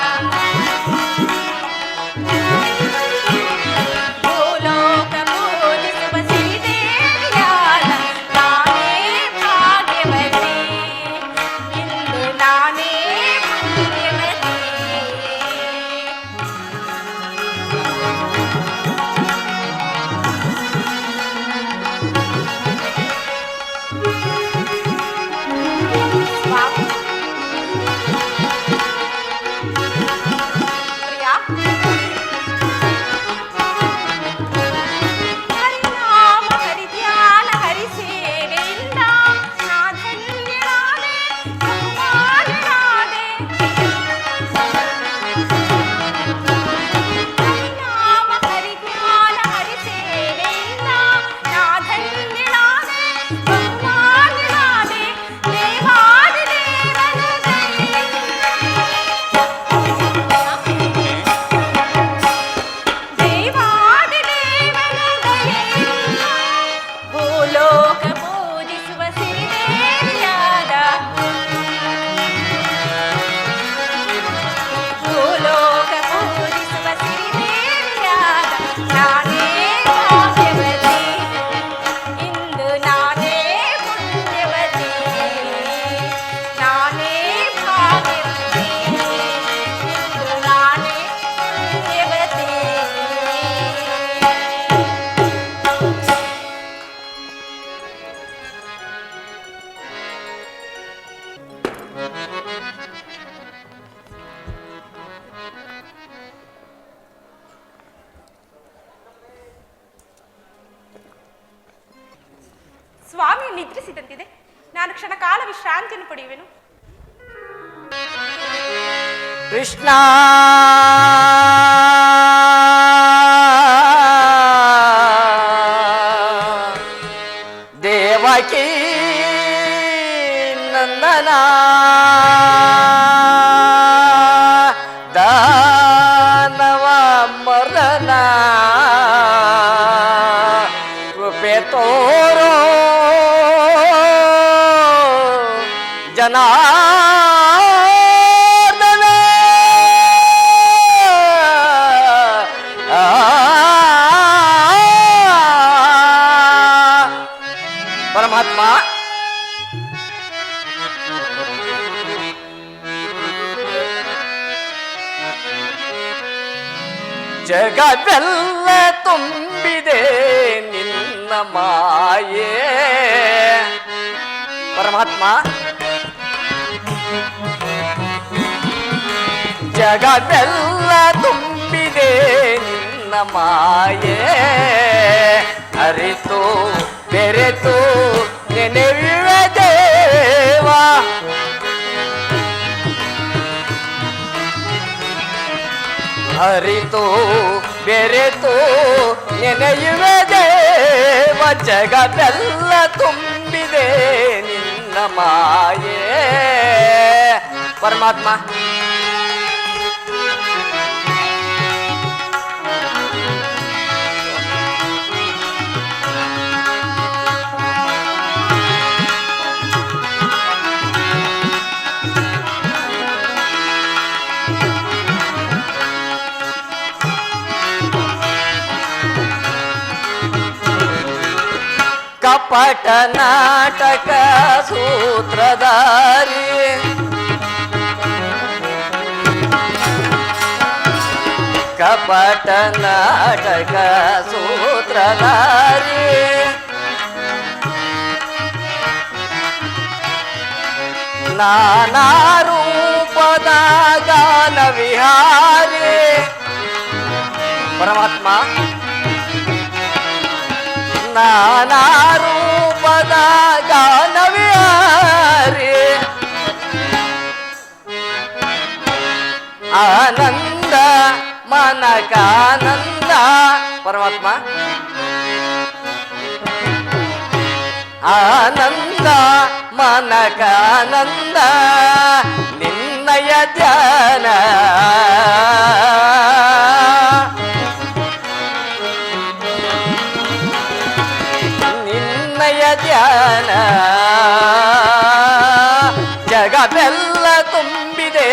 ಭೂಲೋಕ ಪೂಜಿಸುವ ಸಿರಿದೇವಿಯಾದ ನಾನೇ ಭಾಗ್ಯವತಿ, ಇಂದು ನಾನೇ ಪುಣ್ಯವತಿ. ಸ್ವಾಮಿ, ಪ್ರಿಯಾ, ಹರಿನಾಮ ಹರಿಧ್ಯಾನ ಹರಿಸೇವೆಯಿಂದ ನಾ ಧನ್ಯಳಾದೆ, ಬಹುಮಾನಳಾದೆ. ಹರಿನಾಮ ಹರಿಧ್ಯಾನ ಹರಿಸೇವೆಯಿಂದ ನಾ ಧನ್ಯಳಾದೆ, ಬಹುಮಾನಳಾದೆ. ದೇವಾದಿ ದೇವನ ದಯೆಯಿಂದ, ದೇವಾದಿ ದೇವನ ದಯೆಯಿಂದ ಭೂಲೋಕ ಪೂಜಿಸುವ ಸಿರಿದೇವಿಯಾದ, ಭೂಲೋಕ ಪೂಜಿಸುವ ಸಿರಿದೇವಿಯಾದ ನಾನೇ ಭಾಗ್ಯವತಿ, ಇಂದು ನಾನೇ ಪುಣ್ಯವತಿ. ನಾನೇ ಭಾಗ್ಯವತಿ, ಇಂದು ನಾನೇ ಪುಣ್ಯವತಿ. ಸ್ವಾಮಿ ನಿದ್ರಿಸಿದಂತಿದೆ, ನಾನು ಕ್ಷಣಕಾಲ ವಿಶ್ರಾಂತಿಯನ್ನು ಪಡೆಯುವೆನು. ಕೃಷ್ಣ ದೇವಕಿ ನಂದನ ದಾನವ ಮರಣ ಕೃಪೆ ತೋರೋ ಜನಾರ್ದನ ಪರಮಾತ್ಮ ಜಗವೆಲ್ಲ ತುಂಬಿದೆ ನಿನ್ನ ಮಾಯೆ ಪರಮಾತ್ಮ ಜಗವೆಲ್ಲ ತುಂಬಿದೆ ನಿನ್ನ ಮಾಯೆ ಅರಿತು ಬೆರೆತು ನೆನೆಯುವೆ ದೇವ ಅರಿತು ಬೆರೆತು ನೆನೆಯುವೆ ದೇವ ಜಗವೆಲ್ಲ ತುಂಬಿದೆ ನಿನ್ನ ಮಾಯೆ ಪರಮಾತ್ಮ ಕಪಟ ನಾಟಕ ಸೂತ್ರಧಾರಿ ಕಪಟ ನಾಟಕ ಸೂತ್ರಧಾರಿ ನಾನಾ ರೂಪದ ಗಾನ ವಿಹಾರಿ ಪರಮಾತ್ಮ ನಾನಾ ರೂಪದ ಗಾನ ವಿಹಾರಿ ಆನಂದ ಮನಕಾನಂದ ಪರಮಾತ್ಮ ಆನಂದ ಮನಕಾನಂದ ನಿನ್ನಯ ಧ್ಯಾನ ನಿನ್ನಯ ಧ್ಯಾನ ಜಗವೆಲ್ಲ ತುಂಬಿದೆ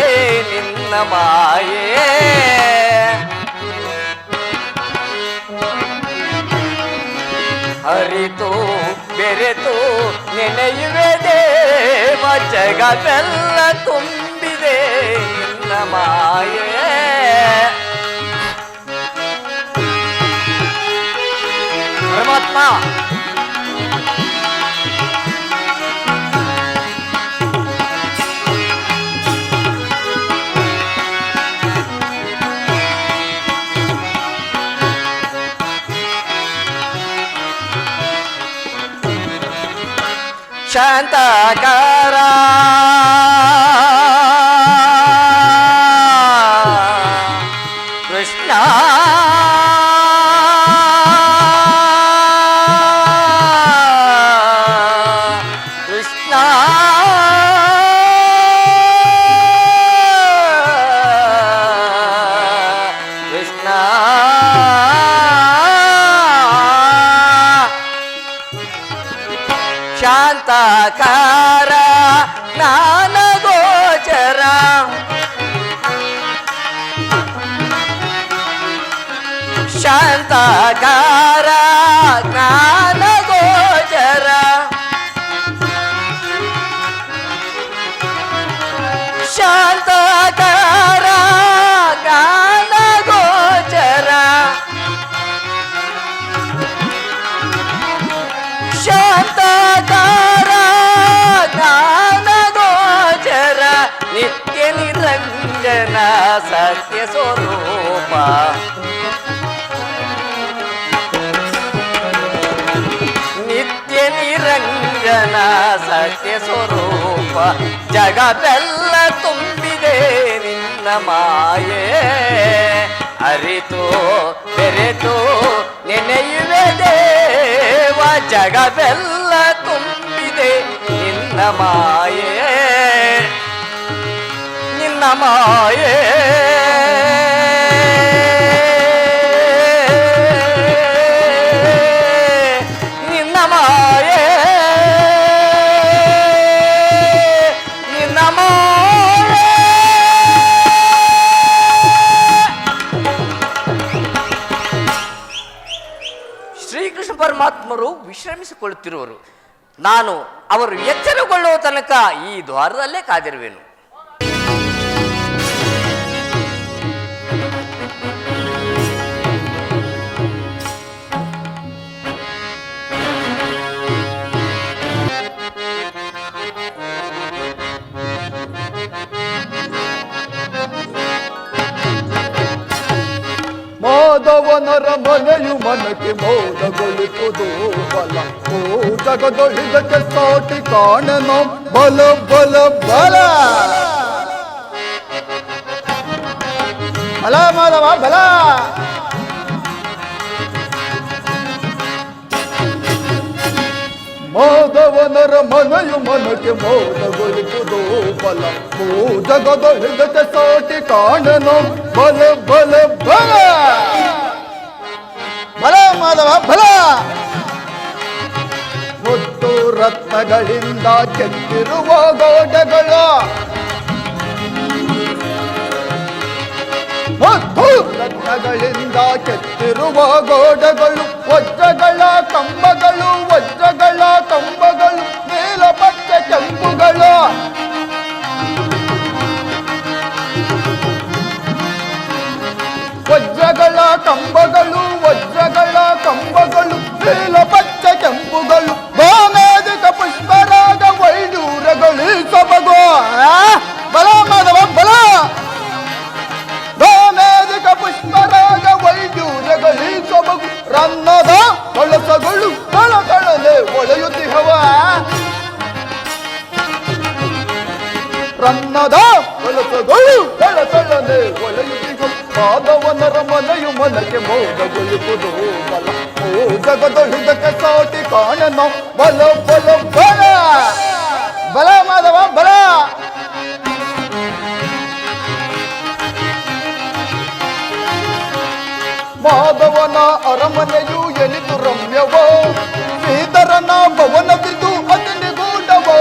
ನಿನ್ನ ಮಾಯೆ ಅರಿತು ಬೆರೆತು ನೆನೆಯುವೆ ದೇವ ಜಗವೆಲ್ಲ ತುಂಬಿದೆ ನಿನ್ನ ಮಾಯೆ ಪರಮಾತ್ಮ ಶಾಂತಾಕಾರ ಕೃಷ್ಣ ಕೃಷ್ಣ ಕೃಷ್ಣ ಶಾಂತಾಕಾರ ಜ್ಞಾನ ಗೋಚರ ಶಾಂತಾಕಾರ ಜ್ಞಾನ ಗೋಚರ ಶಾಂತಾಕಾರ ಜ್ಞಾನ ಗೋಚರ ಶಾಂತಾಕಾರ ಜ್ಞಾನ ಗೋಚರ ನಿತ್ಯ ನಿರಂಜನ ಸತ್ಯ ಸ್ವರೂಪ ನಿತ್ಯ ನಿರಂಜನ ಸತ್ಯ ಸ್ವರೂಪ ಜಗವೆಲ್ಲ ತುಂಬಿದೆ ನಿನ್ನ ಮಾಯೆ ಅರಿತು ಬೆರೆತು ನೆನೆಯುವೆ ದೇವ ಜಗವೆಲ್ಲ ತುಂಬಿದೆ ನಿನ್ನ ಮಾಯೆ ನಿನ್ನ ಮಾಯೆ ನಿನ್ನ ವಿಶ್ರಮಿಸಿಕೊಳ್ಳುತ್ತಿರುವರು. ನಾನು ಅವರು ಎಚ್ಚರಗೊಳ್ಳುವ ತನಕ ಈ ದ್ವಾರದಲ್ಲೇ ಕಾದಿರುವೆನು. ಮಾಧವನರ ಮನೆಯು ಮನಕ್ಕೆ ಮೋದಗೊಳಿಸುವುದು ಬಲ. ಓ ಜಗದೊಳಿದಕ್ಕೆ ಸಾಟಿ ಕಾಣನು ಬಲ ಬಲ ಬಲ. ಬಲ ಮಾಧವ ಬಲ. ಮಾಧವನರ ಮನೆಯು ಮನಕ್ಕೆ ಮೋದಗೊಳಿಸುವುದು ಬಲ. ಓ ಜಗದೊಳಿದಕ್ಕೆ ಸಾಟಿ ಕಾಣನು ಬಲ ಬಲ ಬಲ. ಬಲ ಮಾಧವ ಬಲ. ಮುತ್ತು ರತ್ನಗಳಿಂದ ಕೆತ್ತಿರುವ ಗೋಡೆಗಳು, ಮುತ್ತು ರತ್ನಗಳಿಂದ ಕೆತ್ತಿರುವ ಗೋಡೆಗಳು, ವಜ್ರಗಳ ಕಂಬಗಳು, ವಜ್ರಗಳ ಕಂಬಗಳು, ನೀಲಪಚ್ಚ ಕೆಂಪುಗಳು, ವಜ್ರಗಳ ಕಂಬಗಳು, ವಜ್ರಗಳ ಕಂಬಗಳು, ನೀಲಪಚ್ಚ ಕೆಂಪುಗಳು, ಗೋಮೇಧಿಕ ಪುಷ್ಪರಾಗ ವೈಡೂರಗಳು ಸೊಬಗು. ಬಲ ಮಾಧವ ಬಲ. ಗೋಮೇಧಿಕ ಪುಷ್ಪರಾಗ ವೈಡೂರಗಳು ಸೊಬಗು, ರನ್ನದ ಕಳಸಗಳು ಕಳಕಳಲೆ ಒಳೆಯುತ್ತಿಹವ. ರನ್ನದ ಕಳಸಗಳು ಕಳಕಳಲೆ ಒಳೆಯುತ್ತಿಹವ. ಮಾಧವನರ ಮನೆಯು ಮನಕ್ಕೆ ಮೋದಗೊಳಿಸುವುದು ಬಲ. ಓ ಜಗದೊಳಿದಕ್ಕೆ ಸಾಟಿ ಕಾಣನು ಬಲ ಬಲ ಬಲ. ಬಲ ಮಾಧವ ಬಲ. ಮಾಧವನ ಅರಮನೆಯು ಎನಿತು ರಮ್ಯವೋ, ಶ್ರೀಧರನ ಭವನವಿದು ಅತಿ ನಿಗೂಢವೋ.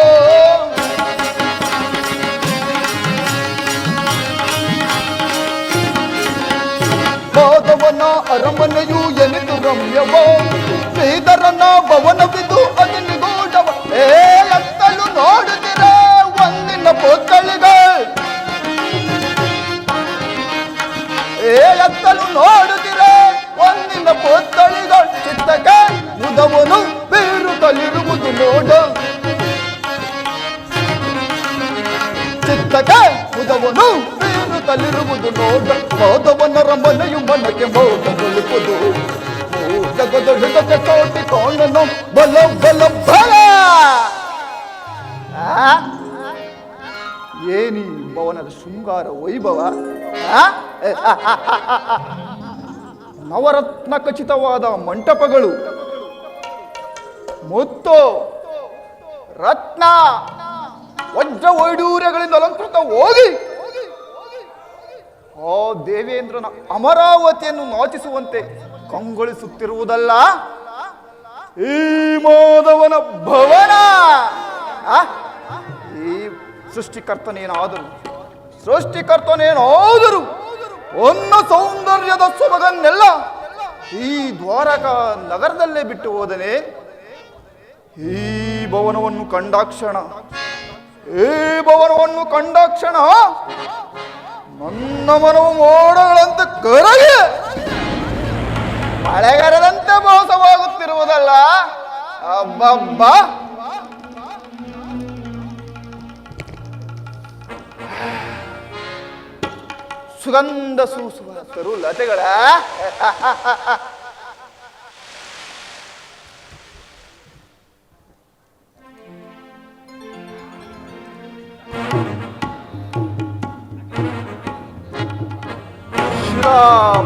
ಮಾಧವನ ಅರಮನೆಯು ಎನಿತು ರಮ್ಯವೋ, ಶ್ರೀಧರನ ಭವನವಿದು ಅತಿ ನಿಗೂಢವ. ಎತ್ತಲು ನೋಡುತ್ತಿರ ಒಂದಿನ ಪುತ್ಥಳಿಗಳು, ಎತ್ತಲು ನೋಡುತ್ತಿರ ಒಂದಿನ ಪುತ್ಥಳಿಗಳು. ಚಿತ್ತಕ್ಕೆ ಮುದವನು ಬೀರುತ್ತಲಿರುವುದು ನೋಡ, ಚಿತ್ತಕ್ಕೆ ಮುದವನು ಬೀರುತ್ತಲಿರುವುದು ನೋಡ. ಮಾಧವನರ ಮನೆಯು ಮನಕ್ಕೆ ಮೋದಗೊಳಿಸುವುದು. ಓ ಜಗದೊಳಿದಕ್ಕೆ ಸಾಟಿ ಕಾಣನು ಬಲ ಬಲ ಬಲ. ಏನಿ ಭವನದ ಶೃಂಗಾರ ವೈಭವ. ನವರತ್ನ ಖಚಿತವಾದ ಮಂಟಪಗಳು, ಮುತ್ತು ರತ್ನ ವಜ್ರ ವೈಡೂರ್ಯಗಳಿಂದ ಅಲಂಕೃತ ಹೋಗಿ ಆ ದೇವೇಂದ್ರನ ಅಮರಾವತಿಯನ್ನು ನಾಚಿಸುವಂತೆ ಕಂಗೊಳಿಸುತ್ತಿರುವುದಲ್ಲ ಈ ಮಾಧವನ ಭವನ. ಈ ಸೃಷ್ಟಿಕರ್ತನೇನಾದರೂ ಒನ್ನ ಸೌಂದರ್ಯದ ಸೊಬಗನ್ನೆಲ್ಲ ಈ ದ್ವಾರಕ ನಗರದಲ್ಲೇ ಬಿಟ್ಟು ಹೋದನೆ. ಈ ಭವನವನ್ನು ಕಂಡಾಕ್ಷಣ ನನ್ನ ಮನವು ಮೋಡಗಳಂತೆ ಕರಗಿ ಮಳೆಗಾರದಂತೆ ಮೋಸವಾಗುತ್ತಿರುವುದಲ್ಲ. ಅಬ್ಬಬ್ಬ. ಸುಗಂಧ ಸೂಸುವ ತರುಲತೆಗಳ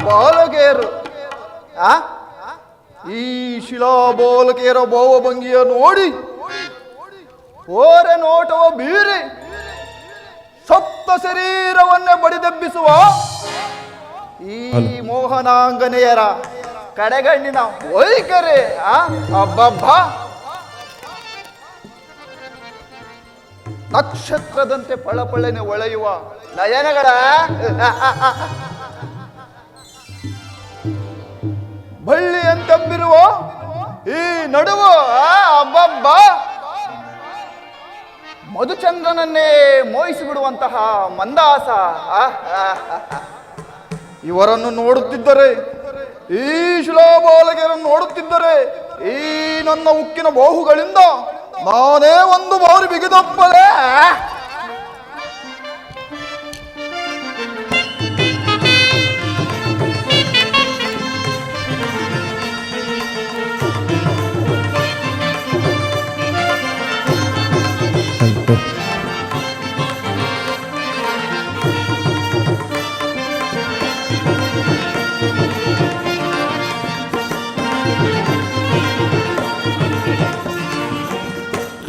ಬಾಲಕೇರು. ಈ ಶಿಲಾಬಾಲಕಿಯರ ಭಾವಭಂಗಿಯ ನೋಡಿ ಓರೆ ನೋಟವ ಬೀರಿ ಸಪ್ತ ಶರೀರವನ್ನೇ ಬಡಿದೆಬ್ಬಿಸುವ ಈ ಮೋಹನಾಂಗನೆಯರ ಕಡೆಗಣ್ಣಿನ ವೈಖರಿ. ಅಬ್ಬಬ್ಬ. ನಕ್ಷತ್ರದಂತೆ ಪಳಪಳನೆ ಒಳೆಯುವ ನಯನಗಳ ಬಳ್ಳಿಯಂತಂಬಿರುವ ಈ ನಡುವು ಅಬ್ಬಬ್ಬ ಮಧುಚಂದ್ರನನ್ನೇ ಮೋಹಿಸಿ ಬಿಡುವಂತಹ ಮಂದಾಸ. ಇವರನ್ನು ನೋಡುತ್ತಿದ್ದರೆ, ಈ ಶಿಲಾಬಾಲಕರನ್ನು ನೋಡುತ್ತಿದ್ದರೆ, ಈ ನನ್ನ ಉಕ್ಕಿನ ಬಾಹುಗಳಿಂದ ನಾನೇ ಒಂದು ಬಾರಿ ಬಿಗಿದಪ್ಪಲೇ.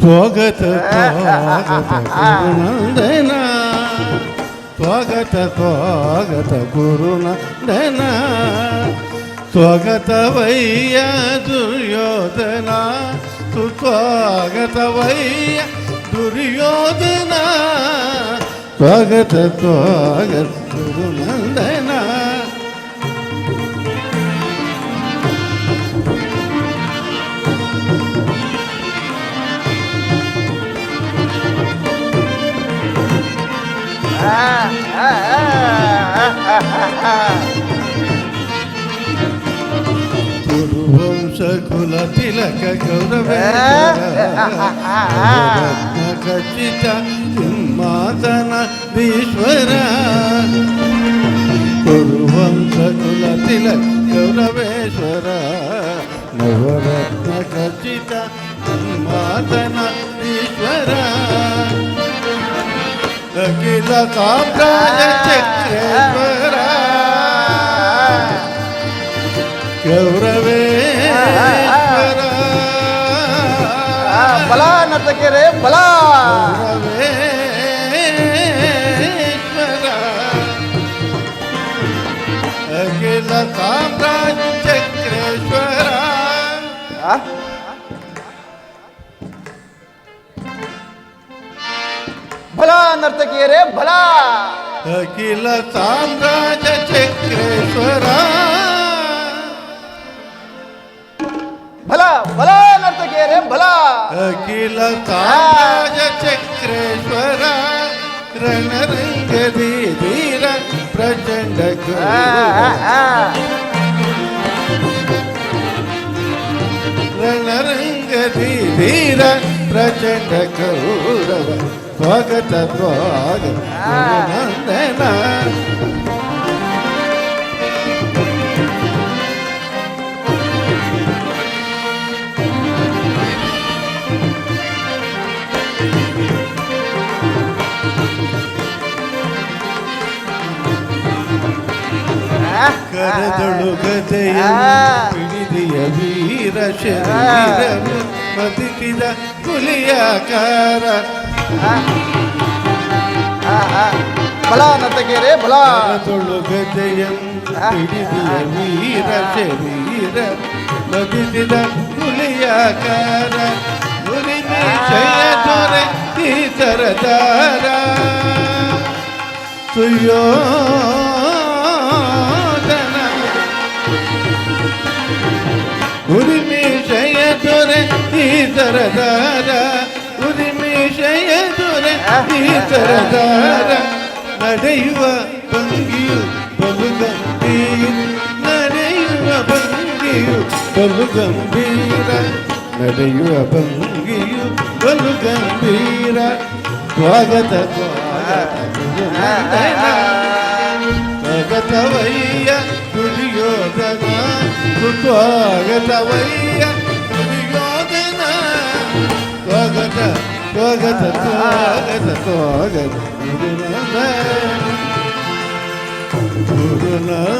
ಸ್ವಾಗತ ಸ್ವಾಗತ ಗುರುನಂದನ, ಸ್ವಾಗತ ಸ್ವಾಗತ ಗುರುನಂದನ, ಸ್ವಾಗತವಯ್ಯ ದುರ್ಯೋಧನ, ಸುಸ್ವಾಗತವಯ್ಯ ದುರ್ಯೋಧನ, ಸ್ವಾಗತ ಸ್ವಾಗತ ಗುರುನಂದನ. ಗುರುವಂಶ ಕುಲ ತಿಲಕ ಗೌರವ ಖಚಿತ ಸಿಂಹಾಸನ ಈಶ್ವರ. ಗುರುವಂಶ ಕುಲ ತಿಲಕ ಗೌರವೇಶ್ವರ, ನವರತ್ನ ಖಚಿತ ಸಿಂಹಾಸನ ಈಶ್ವರ. ಅಖಿಲ ಸಾಮ್ರಾಜ್ಯ ಚಕ್ರೇಶ್ವರ, ಗೌರವೇಶ್ವರ. ಬಲ ನರ್ತಕಿಯರೇ ಬಲ. ಗೌರವೇಶ್ವರ, ಅಖಿಲ ಸಾಮ್ರಾಜ್ಯ ಚಕ್ರೇಶ್ವರ. ಬಲ ನರ್ತಕಿಯರೇ ಬಲ. ಅಖಿಲ ಸಾಮ್ರಾಜ್ಯ ಚಕ್ರೇಶ್ವರ, ಬಲ ಬಲ ನರ್ತಕಿಯರೇ ಬಲ. ಅಖಿಲ ಸಾಮ್ರಾಜ್ಯ ಚಕ್ರೇಶ್ವರ, ರಣರಂಗದಿ ಧೀರ ಪ್ರಚಂಡ ರಣರಂಗದಿ ಧೀರ ಪ್ರಚಂಡ ಕೌರವ. ಸ್ವಾಗತ ಸ್ವಾಗತ ಗುರುನಂದನ. ಕರದೊಳು ಗದೆಯ ಹಿಡಿದಿಯ ವೀರ ಶರೀರವು ಮದಿಸಿದ ಹುಲಿಯಾಕಾರ. ಬಲ ನರ್ತಕಿಯರೇ ಬಲ. ಕರದೊಳು ಗದೆಯ ಹಿಡಿದಿಯ ವೀರ ಶರೀರ ಮದಿಸಿದ ಹುಲಿಯಾಕಾರ. ಹುಲಿಮೀಸೆಯ ದೊರೆ ಈ ಸರದಾರ, ಸುಯೋಧನ. ಉರಿಮೀಸೆಯ ದೊರೆ ಈ ಸರದಾರ, ಉರಿಮೀಸೆಯ ದೊರೆ ಈ ಸರದಾರ. ನಡೆಯುವ ಭಂಗಿಯು ಬಲು ಗಂಭೀರ, ನಡೆಯುವ ಭಂಗಿಯು ಬಲು ಗಂಭೀರ, ನಡೆಯುವ ಭಂಗಿಯು ಬಲು ಗಂಭೀರ. ಸ್ವಾಗತ ಸ್ವಾಗತ ಗುರುನಂದನ, ಸ್ವಾಗತವಯ್ಯ ದುರ್ಯೋಧನ, ಸುಸ್ವಾಗತವಯ್ಯ ದುರ್ಯೋಧನ. ಸ್ವಾಗತ ಸ್ವಾಗತ ಸ್ವಾಗತ ಸ್ವಾಗತ ಗುರುನಂದನ, ಗುರುನಂದನ.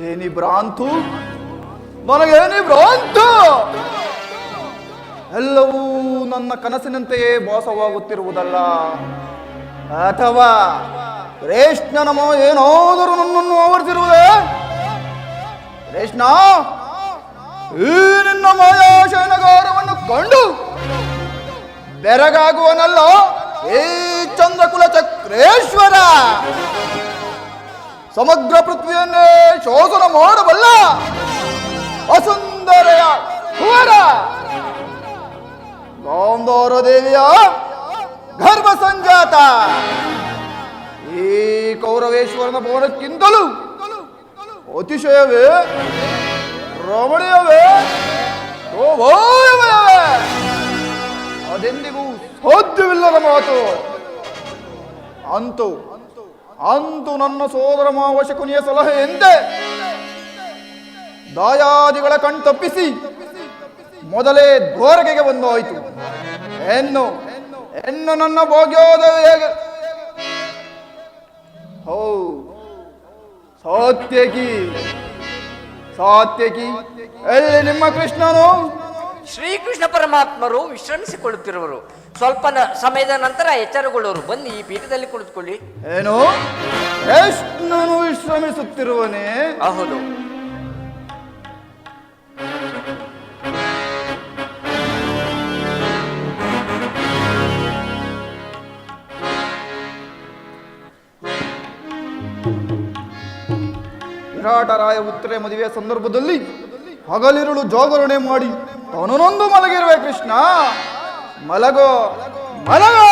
ಏನಿ ಭ್ರಾಂತು, ನನಗೇನಿ ಭ್ರಾಂತು. ಎಲ್ಲವೂ ನನ್ನ ಕನಸಿನಂತೆಯೇ ಮೋಸವಾಗುತ್ತಿರುವುದಲ್ಲ, ಅಥವಾ ಕೃಷ್ಣನಮೋ ಏನಾದರೂ ನನ್ನನ್ನು ಆವರಿಸಿರುವುದೇ? ಕೃಷ್ಣ ಈ ನಿನ್ನ ಮಾಯಾಶಯನಗಾರವನ್ನು ಕಂಡು ಬೆರಗಾಗುವನಲ್ಲ ಈ ಚಂದ್ರಕುಲ ಚಕ್ರೇಶ್ವರ. ಸಮಗ್ರ ಪೃಥ್ವಿಯನ್ನೇ ಶೋಷಣ ಮಾಡಬಲ್ಲ ವಸುಂಧರೆಯ ಕುವರ ಗಾಂಧಾರ ದೇವಿಯ ಗರ್ಭ ಸಂಜಾತ. ಈ ಕೌರವೇಶ್ವರನ ಭವನಕ್ಕಿಂತಲೂ ಅತಿಶಯವೇ, ರಮಣೀಯವೇ, ಶೋಭಾಯವೇ ಅದೆಂದಿಗೂ ಸಾಧ್ಯವಿಲ್ಲದ ಮಾತು. ಅಂತೂ ಅಂತೂ ನನ್ನ ಸೋದರ ಮಾವ ಶಕುನಿಯ ಸಲಹೆಯಂತೆ ದಾಯಾದಿಗಳ ಕಣ್ತಪ್ಪಿಸಿ ಮೊದಲೇ ದ್ವಾರಕೆಗೆ ಬಂದಾಯಿತು. ಹೆಣ್ಣು ಹೆಣ್ಣು ನನ್ನ ಭಾಗ್ಯೋದಯ ಹೇಗೆ ಹೋ ಸಾತ್ಯಕಿ ಸಾತ್ಯಕಿ ಎಲ್ಲಿ ನಿಮ್ಮ ಕೃಷ್ಣನು? ಶ್ರೀಕೃಷ್ಣ ಪರಮಾತ್ಮರು ವಿಶ್ರಮಿಸಿಕೊಳ್ಳುತ್ತಿರುವರು. ಸ್ವಲ್ಪ ಸಮಯದ ನಂತರ ಎಚ್ಚರಗೊಳ್ಳುವರು. ಬನ್ನಿ ಈ ಪೀಠದಲ್ಲಿ ಕುಳಿತುಕೊಳ್ಳಿ. ಏನು ಕೃಷ್ಣನು ವಿಶ್ರಮಿಸುತ್ತಿರುವನೇ? ಹೌದು. ವಿರಾಟರಾಯ ಉತ್ತರೆ ಮದುವೆಯ ಸಂದರ್ಭದಲ್ಲಿ ಹಗಲಿರುಳು ಜಾಗರಣೆ ಮಾಡಿ ತಾನೊಂದು ಮಲಗಿರುವೆ ಕೃಷ್ಣ. ಮಲಗೋ ಮಲಗೋ.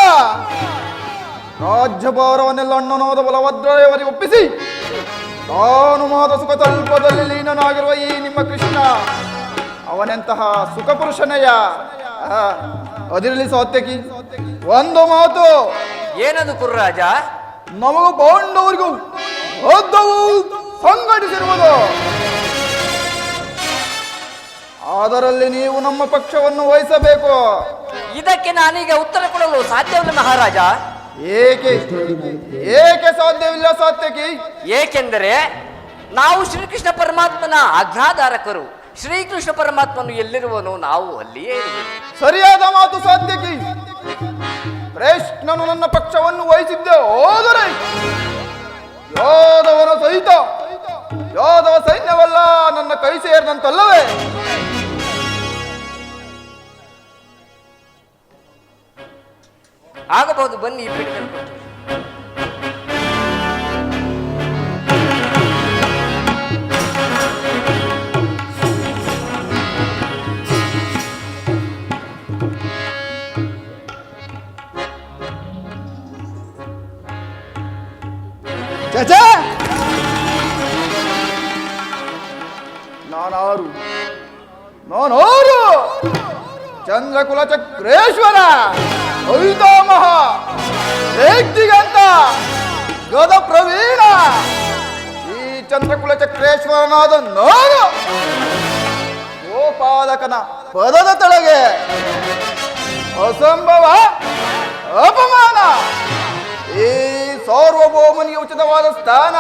ರಾಜ್ಯಭಾರವನ್ನೆಲ್ಲ ಅಣ್ಣನಾದ ಬಲಭದ್ರಯವರಿಗೆ ಒಪ್ಪಿಸಿ ತಾನು ಮಾದ ಸುಖ ತಲ್ಪದಲ್ಲಿ ಲೀನನಾಗಿರುವ ಈ ನಿಮ್ಮ ಕೃಷ್ಣ ಅವನೆಂತಹ ಸುಖ ಪುರುಷನಯ್ಯ. ಅದಿರಲಿ ಸಾತ್ಯಕಿ, ಒಂದು ಮಾತು. ಏನದು ಕುರ್ರಾಜ? ನಮಗೂ ಪಾಂಡವರಿಗೂ ಯುದ್ಧವು ಸಂಘಟಿಸಿರುವುದು. ಅದರಲ್ಲಿ ನೀವು ನಮ್ಮ ಪಕ್ಷವನ್ನು ವಹಿಸಬೇಕು. ಇದಕ್ಕೆ ನಾನೀಗ ಉತ್ತರ ಕೊಡಲು ಸಾಧ್ಯವಿಲ್ಲ ಮಹಾರಾಜ. ಏಕೆ ಏಕೆ ಸಾಧ್ಯವಿಲ್ಲ ಸಾತ್ಯಕಿ? ಏಕೆಂದರೆ ನಾವು ಶ್ರೀಕೃಷ್ಣ ಪರಮಾತ್ಮನ ಆಜ್ಞಾಧಾರಕರು. ಶ್ರೀಕೃಷ್ಣ ಪರಮಾತ್ಮನು ಎಲ್ಲಿರುವನು ನಾವು ಅಲ್ಲಿಯೇ ಇರುವೆವು. ಸರಿಯಾದ ಮಾತು ಸಾತ್ಯಕಿ. ಕೃಷ್ಣನು ನನ್ನ ಪಕ್ಷವನ್ನು ವಹಿಸಿದ್ದೆ ಹೋದರೆ ಯಾದವನ ಸಹಿತ ಯಾದವ ಸೈನ್ಯವಲ್ಲ ನನ್ನ ಕೈ ಸೇರಿದಂತಲ್ಲವೇ? ಆಗಬಹುದು. ಬನ್ನಿ ಈ ಪೀಠದಲ್ಲಿ ಕೂತು. ಚಚಾ, ನಾನಾರು ಚಂದ್ರಕುಲ ಚಕ್ರೇಶ್ವರ ಐತಾಮಹ ವ್ಯಕ್ತಿಗಂತ ಗದ ಪ್ರವೀಣ ಈ ಚಂದ್ರಕುಲ ಚಕ್ರೇಶ್ವರನಾದ ನಾನು ಗೋಪಾಲಕನ ಪದದ ತಳಗೆ ಅಸಂಭವ ಅಪಮಾನ ಈ ಸಾರ್ವಭೌಮನಿಗೆ ಉಚಿತವಾದ ಸ್ಥಾನ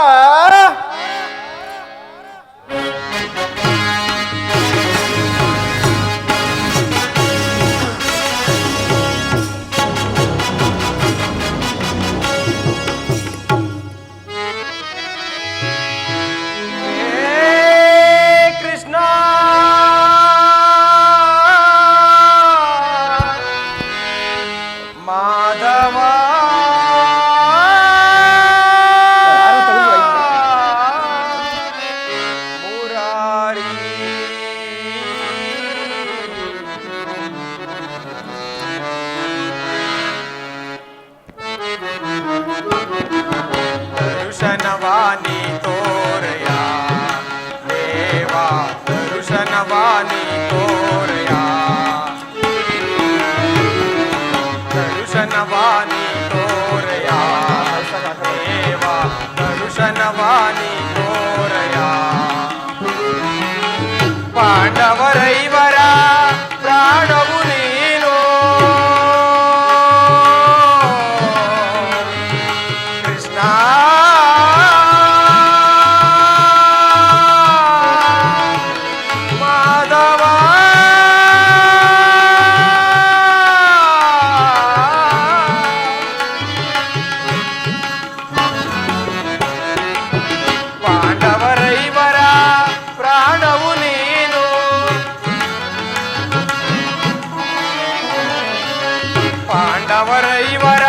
ಬಡವರ ಇವರ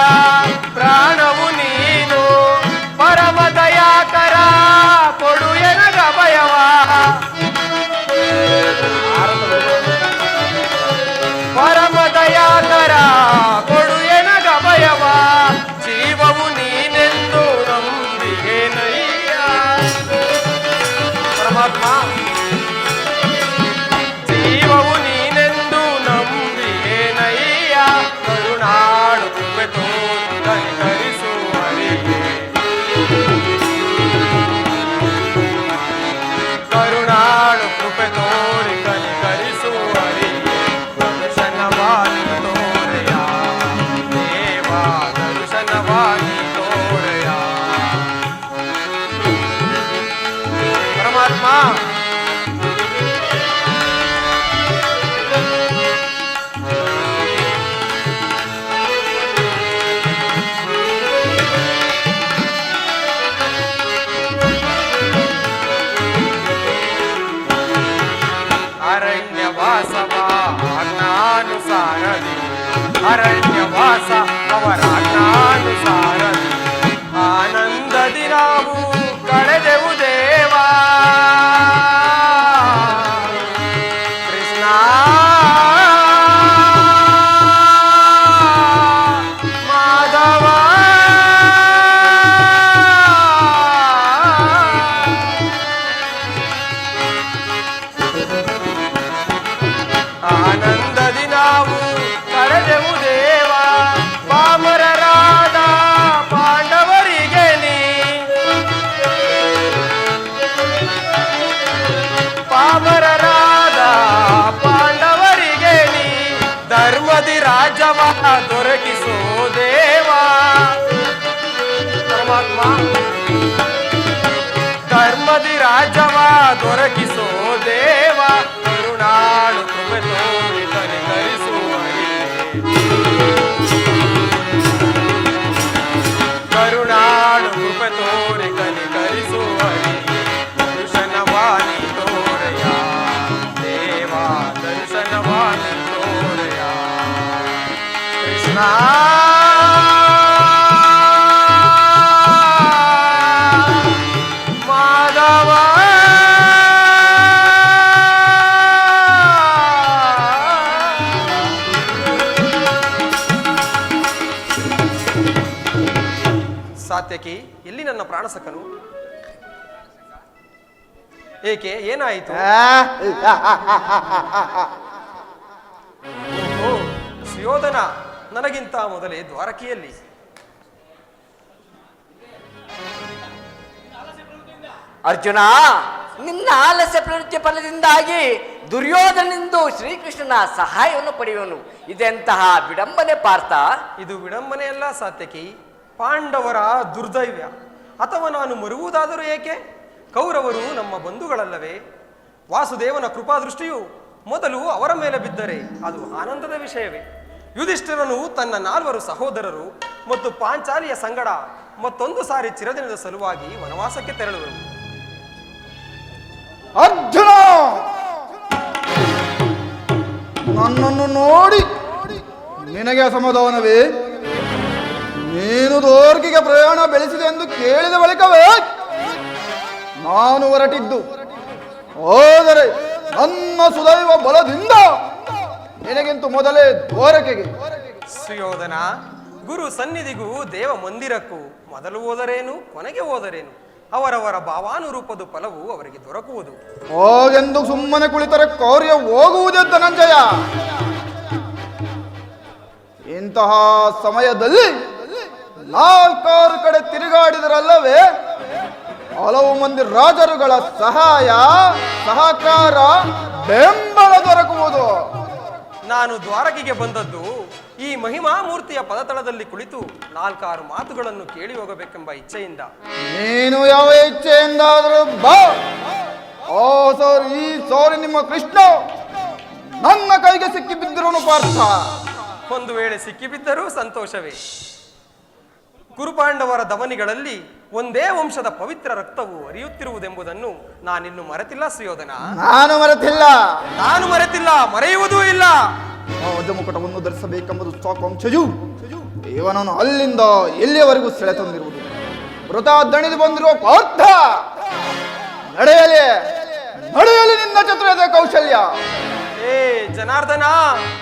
ಪ್ರಾಣವು ನೀನು ಪರಮ ದಯಾಕರ ಕೊಡು ಎನಗ ಭಯವ ಪರಮ ದಯಾಕರ ಕೊಡು ಎನಗ ಭಯವ ಜೀವವು ನೀನೆಂದು ನಂಬಿಗೆ ನಯ್ಯ ಪರಮಾತ್ಮ ಜೀವವು ನೀನೆಂದು ನಂಬಿಗೆ ನಯ್ಯ ಕರುಣಾಳು ಕೃಪೆತೋ ಕನಿಕರಿಸುವರಿಗೆ ಕರುಣಾಳು ಕೃಪೆ ತೋರಿ ಕನಿಕರಿಸುವರಿಗೆ ದರ್ಶನವಾಗಿ ತೋರೆಯ ದೇವ ದರ್ಶನವಾಗಿ ತೋರೆಯ ಪರಮಾತ್ಮ ಅರಣ್ಯವಾಸವ ಅಜ್ಞಾನುಸಾರದಿ ಅರಣ್ಯವಾಸ ಅವರ ಅಜ್ಞಾನುಸಾರದಿ ಆನಂದದಿ ನಾವು ಕಳೆದೆವು ದೇವಾ ಕೃಷ್ಣ ಮಾಧವ ಆನಂದದಿ ನಾವು ಕಳೆದೆವು ದೇವ ಪಾಮರರಾದ ಪಾಂಡವರಿಗೆ ನೀ ಪಾಮರರಾದ ಪಾಂಡವರಿಗೆ ನೀ ಧರ್ಮದಿ ರಾಜವ ದೊರಕಿಸೋ ದೇವ ಪರಮಾತ್ಮ ಧರ್ಮದಿ ರಾಜವ ದೊರಕಿಸೋ ದೇವ ಕರುಣಾಳು ಕೃಪೆ ತೋರಿ ಕನಿಕರಿಸುವರಿಗೆ ಕರುಣಾಳು ಕೃಪೆ ತೋರಿ ಕನಿಕರಿಸುವರಿಗೆ ದರ್ಶನವಾಣಿ ತೋರೆಯ ದೇವ ದರ್ಶನವಾಣಿ ತೋರೆಯ ಕೃಷ್ಣ ಮಾಧವ ಸಾತ್ಯಕಿ, ಎಲ್ಲಿ ನನ್ನ ಪ್ರಾಣಸಖನು? ಏಕೆ, ಏನಾಯಿತು? ಓ ಸುಯೋಧನ, ನನಗಿಂತ ಮೊದಲೇ ದ್ವಾರಕೆಯಲ್ಲಿ. ಅರ್ಜುನ, ನಿನ್ನ ಆಲಸ್ಯ ಪ್ರವೃತ್ತಿಯ ಫಲದಿಂದಾಗಿ ದುರ್ಯೋಧನೆಂದು ಶ್ರೀಕೃಷ್ಣನ ಸಹಾಯವನ್ನು ಪಡೆಯುವನು. ಇದೆಂತಹ ವಿಡಂಬನೆ ಪಾರ್ಥ? ಇದು ವಿಡಂಬನೆಯಲ್ಲ ಸಾತ್ಯಕಿ, ಪಾಂಡವರ ದುರ್ದೈವ್ಯ. ಅಥವಾ ನಾನು ಮರುವುದಾದರೂ ಏಕೆ? ಕೌರವರು ನಮ್ಮ ಬಂಧುಗಳಲ್ಲವೇ? ವಾಸುದೇವನ ಕೃಪಾದೃಷ್ಟಿಯು ಮೊದಲು ಅವರ ಮೇಲೆ ಬಿದ್ದರೆ ಅದು ಆನಂದದ ವಿಷಯವೇ. ಯುಧಿಷ್ಠಿರನು ತನ್ನ 4 ಸಹೋದರರು ಮತ್ತು ಪಾಂಚಾಲಿಯ ಸಂಗಡ ಮತ್ತೊಂದು ಸಾರಿ ಚಿರದಿನದ ಸಲುವಾಗಿ ವನವಾಸಕ್ಕೆ ತೆರಳುವರು. ಅರ್ಜುನ, ನನ್ನನ್ನು ನೋಡಿ ನಿನಗೆ ಅಸಮಾಧಾನವೇ? ನೀನು ದೋರ್ಗಿಗೆ ಪ್ರಯಾಣ ಬೆಳೆಸಿದೆ ಎಂದು ಕೇಳಿದ ಬಳಿಕವೇ ನಾನು ಹೊರಟಿದ್ದು. ಹೋದರೆ ನನ್ನ ಸುದೈವ ಬಲದಿಂದ ನಿನಗಿಂತ ಮೊದಲೇ ದ್ವಾರಕೆಗೆ. ಸುಯೋಧನ, ಗುರು ಸನ್ನಿಧಿಗೂ ದೇವ ಮಂದಿರಕ್ಕೂ ಮೊದಲು ಹೋದರೇನು ಕೊನೆಗೆ ಹೋದರೇನು, ಅವರವರ ಭಾವಾನುರೂಪದ ಫಲವು ಅವರಿಗೆ ದೊರಕುವುದು. ಹೋಗೆಂದು ಸುಮ್ಮನೆ ಕುಳಿತರೆ ಕಾರ್ಯ ಹೋಗುವುದೇ ಧನಂಜಯ. ಇಂತಹ ಸಮಯದಲ್ಲಿ 4 ಕಡೆ ತಿರುಗಾಡಿದರಲ್ಲವೇ ಹಲವು ಮಂದಿ ರಾಜರುಗಳ ಸಹಾಯ ಸಹಕಾರ ಬೆಂಬಲ ದೊರಕುವುದು. ನಾನು ದ್ವಾರಕೆಗೆ ಬಂದದ್ದು ಈ ಮಹಿಮಾ ಮೂರ್ತಿಯ ಪದತಳದಲ್ಲಿ ಕುಳಿತು 4 ಮಾತುಗಳನ್ನು ಕೇಳಿ ಹೋಗಬೇಕೆಂಬ ಇಚ್ಛೆಯಿಂದ. ನೀನು ಯಾವ ಇಚ್ಛೆಯಿಂದಾದರೂ ಬಾ. ಓ ಸಾರಿ, ಈ ಸಾರಿ ನಿಮ್ಮ ಕೃಷ್ಣ ನನ್ನ ಕೈಗೆ ಸಿಕ್ಕಿ ಬಿದ್ದಿರೋನು ಪಾರ್ಥ. ಒಂದು ವೇಳೆ ಸಿಕ್ಕಿಬಿದ್ದರೂ ಸಂತೋಷವೇ. ಕುರುಪಾಂಡವರ ಧಮನಿಗಳಲ್ಲಿ ಒಂದೇ ವಂಶದ ಪವಿತ್ರ ರಕ್ತವು ಹರಿಯುತ್ತಿರುವುದೆಂಬುದನ್ನು ನಾನಿನ್ನು ಮರೆತಿಲ್ಲ ಸುಯೋಧನ. ನಾನು ಮರೆತಿಲ್ಲ, ಮರೆಯುವುದೂ ಇಲ್ಲ. ಆ ಅಜಮುಕಟವನ್ನು ಧರಿಸಬೇಕೆಂಬುದು ಚಾಕಾಂಕ್ಷೆಯು ಇವನನ್ನು ಅಲ್ಲಿಂದ ಎಲ್ಲಿಯವರೆಗೂ ಸೆಳೆ ತಂದಿರುವುದು. ಮೃತ ದಣಿದು ಬಂದಿರುವ ಪಾರ್ಥ, ನಡೆಯಲಿ ನಡೆಯಲಿ ನಿನ್ನ ಚತುರದ ಕೌಶಲ್ಯ. ಏ ಜನಾರ್ದನ,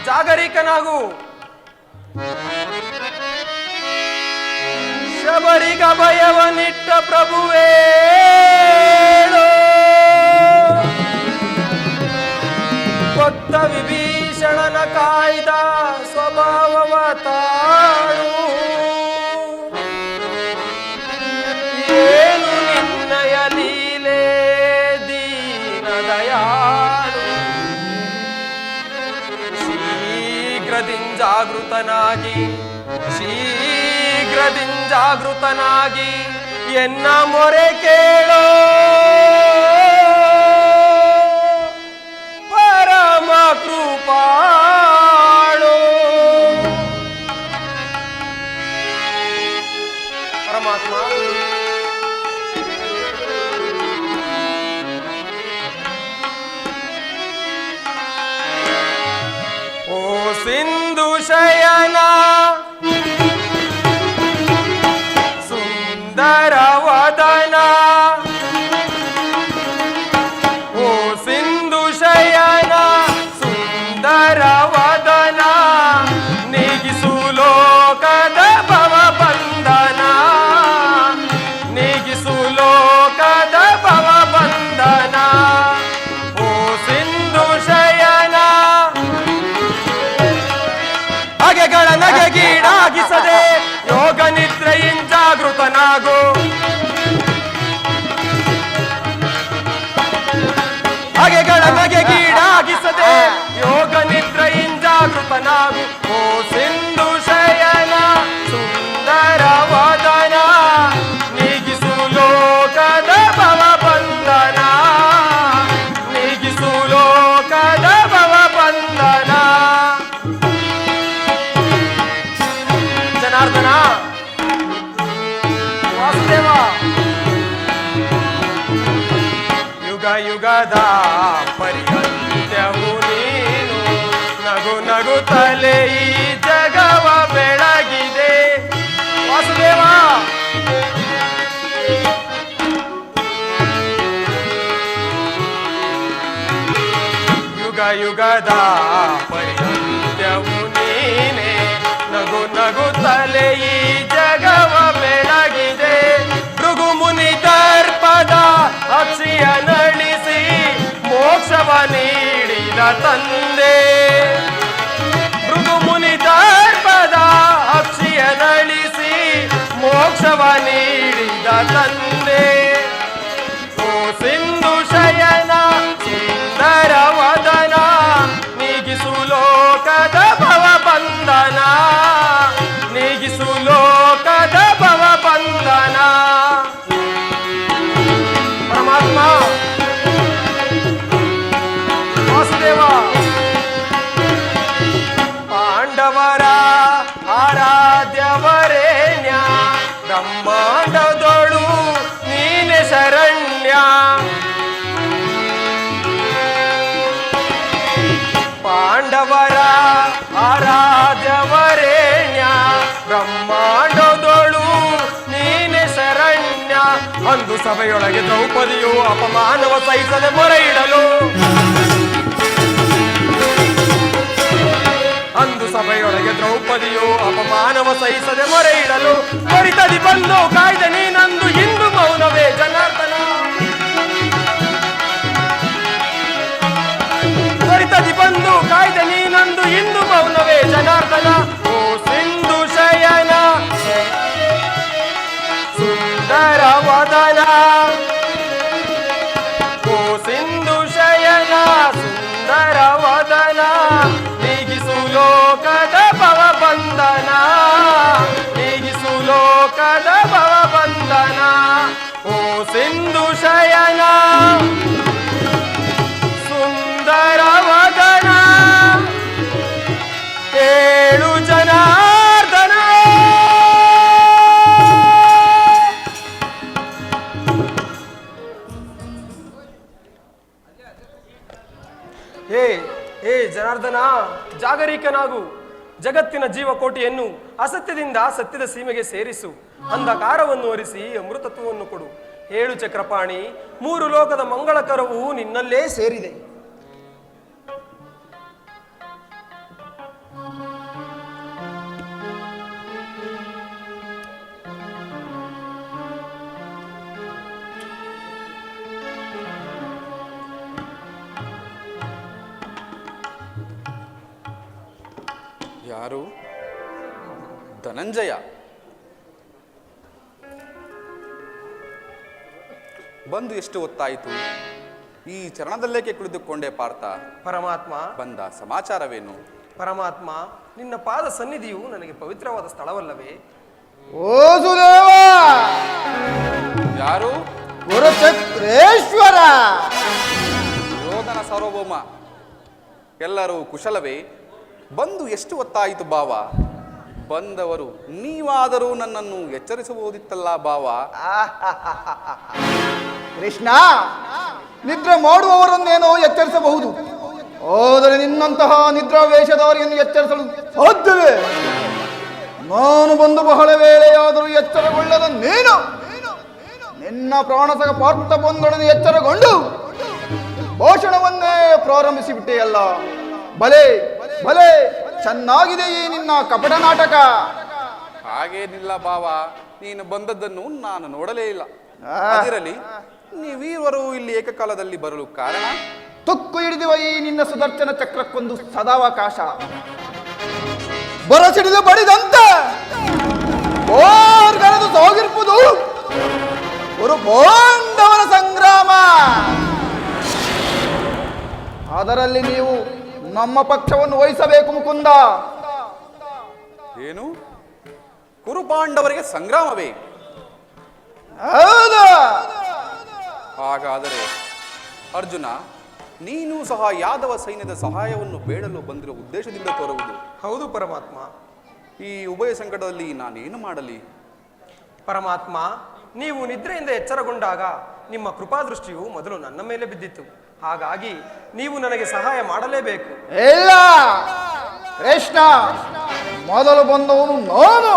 ಜಾಗರಿಕನಾಗು. ಶಬರಿಗ ಭಯವನಿಟ್ಟ ಪ್ರಭುವೇ, ಭಕ್ತ ವಿಭೀಷಣನ ಕಾಯ್ದ ಸ್ವಭಾವವ ತಾಳು. ಏನು ನಿನ್ನಯ ಲೀಲೆ ದೀನ ದಯಾಳು. ಶೀಘ್ರದಿಂಜಾಗೃತನಾಗಿ ಎನ್ನ ಮೊರೆ ಕೇಳೋ ಪರಮ ಕೃಪಾಳು. ಪರಮಾತ್ಮ, ಓ ಸಿಂಧು ಶಯನ ಸುಂದರ ವದನ, ಓ ಸಿಂಧು ಶಯನ ಸುಂದರ ವದನ, ನೀಗಿಸು ಲೋಕದ ಭವ ಬಂಧನ, ನೀಗಿಸು ಲೋಕದ ಭವ ಬಂಧನ. ಓ ಸಿಂಧು ಶಯನ ಬಗೆಗಳ ನಗೆಗೀಡಾಗಿಸದೆ ಯೋಗ ನಿದ್ರೆಯಿಂಜಾಗೃತನಾಗು. ಬಗೆಗಳ ನಗೆಗೀಡಾಗಿಸದೆ ಯೋಗ ನಿದ್ರೆಯಿಂಜಾಗೃತನಾಗು. ಓ ಸಿಂಧು ಶಯನ ಸುಂದರ ವದನ, ನೀಗಿಸು ಲೋಕದ ಭವ ಬಂಧನ, ನೀಗಿಸು ಲೋಕದ ಭವ ಬಂಧನ. ಜನಾರ್ದನ, ವಾಸುದೇವ, ಯುಗ ಯುಗದ ಪರ್ಯಂತ್ಯವು ನೀನು ನಗು ನಗುತ್ತಲೇ ಈ ಜಗವ ಬೆಳಗಿದೆ. ವಾಸುದೇವ, ಯುಗ ಯುಗದ ಪರ್ಯಂತ್ಯವು ನೀನೆ ನಗು ನಗುತ್ತಲೇ ಈ ಜಗವ ಬೆಳಗಿದೆ. ಭೃಗು ಮುನಿ ದರ್ಪದ ಅಕ್ಷಿಯ ನಳಿಸಿ ಮೋಕ್ಷವ ನೀಡಿದ ತಂದೆ. ಭೃಗು ಮುನಿ ದರ್ಪದ ಅಕ್ಷಿಯ ನಳಿಸಿ ಮೋಕ್ಷವ ನೀಡಿದ ತಂದೆ. ಓ ಸಿಂಧು ಶಯನ ಸುಂದರ ವದನ, ನೀಗಿಸು ಲೋಕದ ಭವ ಬಂಧನ, ನೀಗಿಸು ಲೋಕದ ಭವ ಬಂಧನ. ಪರಮಾತ್ಮ, ವಾಸುದೇವ, ಪಾಂಡವರ ಆರಾಧ್ಯವರೇಣ್ಯ, ಬ್ರಹ್ಮಾಂಡದೊಳು ನೀನೆ ಶರಣ್ಯ. ಪಾಂಡವರ ಆರಾಧ್ಯವರೇಣ್ಯ, ಬ್ರಹ್ಮಾಂಡದೊಳು ನೀನೆ ಶರಣ್ಯ. ಅಂದು ಸಭೆಯೊಳಗೆ ದ್ರೌಪದಿಯು ಅಪಮಾನವ ಸಹಿಸದೆ ಮೊರೆ ಇಡಲು, ಅಂದು ಸಭೆಯೊಳಗೆ ದ್ರೌಪದಿಯು ಅಪಮಾನವ ಸಹಿಸದೆ ಮೊರೆ ಇಡಲು, ತ್ವರಿತದಿ ಬಂದು ಕಾಯ್ದ ನೀನಂದು ಇಂದು ಮೌನವೇ ಜನಾರ್ದನ. ತ್ವರಿತದಿ ಬಂದು ಕಾಯ್ದ ನೀನಂದು ಇಂದು ಮೌನವೇ ಜನಾರ್ದನ. ಓ ಸಿಂಧು ಶಯನ ಸುಂದರ ವದನ, ಓ ಸಿಂಧು ಶಯನ ಸುಂದರ ವದನ, ನೀಗಿಸು ಲೋಕದ ಭವ ಬಂಧನ, ನೀಗಿಸು ಲೋಕದ ಭವ ಬಂಧನ. ಓ ಸಿಂಧು ಜಾಗರೂಕನಾಗು. ಜಗತ್ತಿನ ಜೀವಕೋಟಿಯನ್ನು ಅಸತ್ಯದಿಂದ ಸತ್ಯದ ಸೀಮೆಗೆ ಸೇರಿಸು. ಅಂಧಕಾರವನ್ನು ಒರೆಸಿ ಅಮೃತತ್ವವನ್ನು ಕೊಡು. ಹೇಳು ಚಕ್ರಪಾಣಿ, 3 ಲೋಕದ ಮಂಗಳಕರವು ನಿನ್ನಲ್ಲೇ ಸೇರಿದೆ. ಯಾರು? ಧನಂಜಯ. ಬಂದು ಎಷ್ಟು ಹೊತ್ತಾಯಿತು? ಈ ಚರಣದಲ್ಲೇಕೆ ಕುಳಿತುಕೊಂಡೆ ಪಾರ್ಥ? ಪರಮಾತ್ಮ, ಬಂದ ಸಮಾಚಾರವೇನು? ಪರಮಾತ್ಮ, ನಿನ್ನ ಪಾದ ಸನ್ನಿಧಿಯು ನನಗೆ ಪವಿತ್ರವಾದ ಸ್ಥಳವಲ್ಲವೇ? ಓ ಸುದೇವ, ಯಾರು? ಗುರುಚಕ್ರೇಶ್ವರ, ಯೋಧನ ಸಾರ್ವಭೌಮ. ಎಲ್ಲರೂ ಕುಶಲವೇ? ಬಂದು ಎಷ್ಟು ಹೊತ್ತಾಯಿತು ಭಾವ? ಬಂದವರು ನೀವಾದರೂ ನನ್ನನ್ನು ಎಚ್ಚರಿಸಬಹುದಿತ್ತಲ್ಲ ಭಾವ. ಕೃಷ್ಣ, ನಿದ್ರೆ ಮಾಡುವವರನ್ನೇನೋ ಎಚ್ಚರಿಸಬಹುದು, ಆದರೆ ನಿನ್ನಂತಹ ನಿದ್ರಾವೇಶದವರನ್ನು ಎಚ್ಚರಿಸಲು ಸಾಧ್ಯವೇ? ನಾನು ಬಂದು ಬಹಳ ವೇಳೆಯಾದರೂ ಎಚ್ಚರಗೊಳ್ಳದ ನೀನು ನಿನ್ನ ಪ್ರಾಣಸಕ ಪಾರ್ಥ ಬಂದೊಡನೆ ಎಚ್ಚರಗೊಂಡು ಭಾಷಣವನ್ನೇ ಪ್ರಾರಂಭಿಸಿಬಿಟ್ಟೆಯಲ್ಲ. ಭಲೆ ಭಲೆ, ಚೆನ್ನಾಗಿದೆ ಈ ನಿನ್ನ ಕಪಟ ನಾಟಕ. ಹಾಗೇನಿಲ್ಲ ಭಾವ, ನೀನು ಬಂದದ್ದನ್ನು ನಾನು ನೋಡಲೇ ಇಲ್ಲ. ಅದಿರಲಿ, ನೀವೀರುವರು ಇಲ್ಲಿ ಏಕಕಾಲದಲ್ಲಿ ಬರಲು ಕಾರಣ? ತುಕ್ಕು ಹಿಡಿದಿವ ಈ ನಿನ್ನ ಸುದರ್ಶನ ಚಕ್ರಕ್ಕೊಂದು ಸದಾವಕಾಶ. ಬರಸಿಡಿದು ಬಡಿದಂತೆ ಓರ್ಗಣದು ಸಾಗಿರ್ಪುದು ಒಂದು ಪಾಂಡವನ ಸಂಗ್ರಾಮ. ಅದರಲ್ಲಿ ನೀವು ನಮ್ಮ ಪಕ್ಷವನ್ನು ವಹಿಸಬೇಕು ಮುಕುಂದ. ಏನು? ಕುರುಪಾಂಡವರಿಗೆ ಸಂಗ್ರಾಮವೇ? ಹೌದು. ಹಾಗಾದರೆ ಅರ್ಜುನ, ನೀನು ಸಹ ಯಾದವ ಸೈನ್ಯದ ಸಹಾಯವನ್ನು ಬೇಡಲು ಬಂದಿರುವ ಉದ್ದೇಶದಿಂದ ತೋರುವುದು? ಹೌದು ಪರಮಾತ್ಮ. ಈ ಉಭಯ ಸಂಕಟದಲ್ಲಿ ನಾನೇನು ಮಾಡಲಿ? ಪರಮಾತ್ಮ, ನೀವು ನಿದ್ರೆಯಿಂದ ಎಚ್ಚರಗೊಂಡಾಗ ನಿಮ್ಮ ಕೃಪಾದೃಷ್ಟಿಯು ಮೊದಲು ನನ್ನ ಮೇಲೆ ಬಿದ್ದಿತ್ತು. ಹಾಗಾಗಿ ನೀವು ನನಗೆ ಸಹಾಯ ಮಾಡಲೇಬೇಕು. ಇಲ್ಲ ಕೃಷ್ಣ, ಮೊದಲು ಬಂದವನು ನಾನು.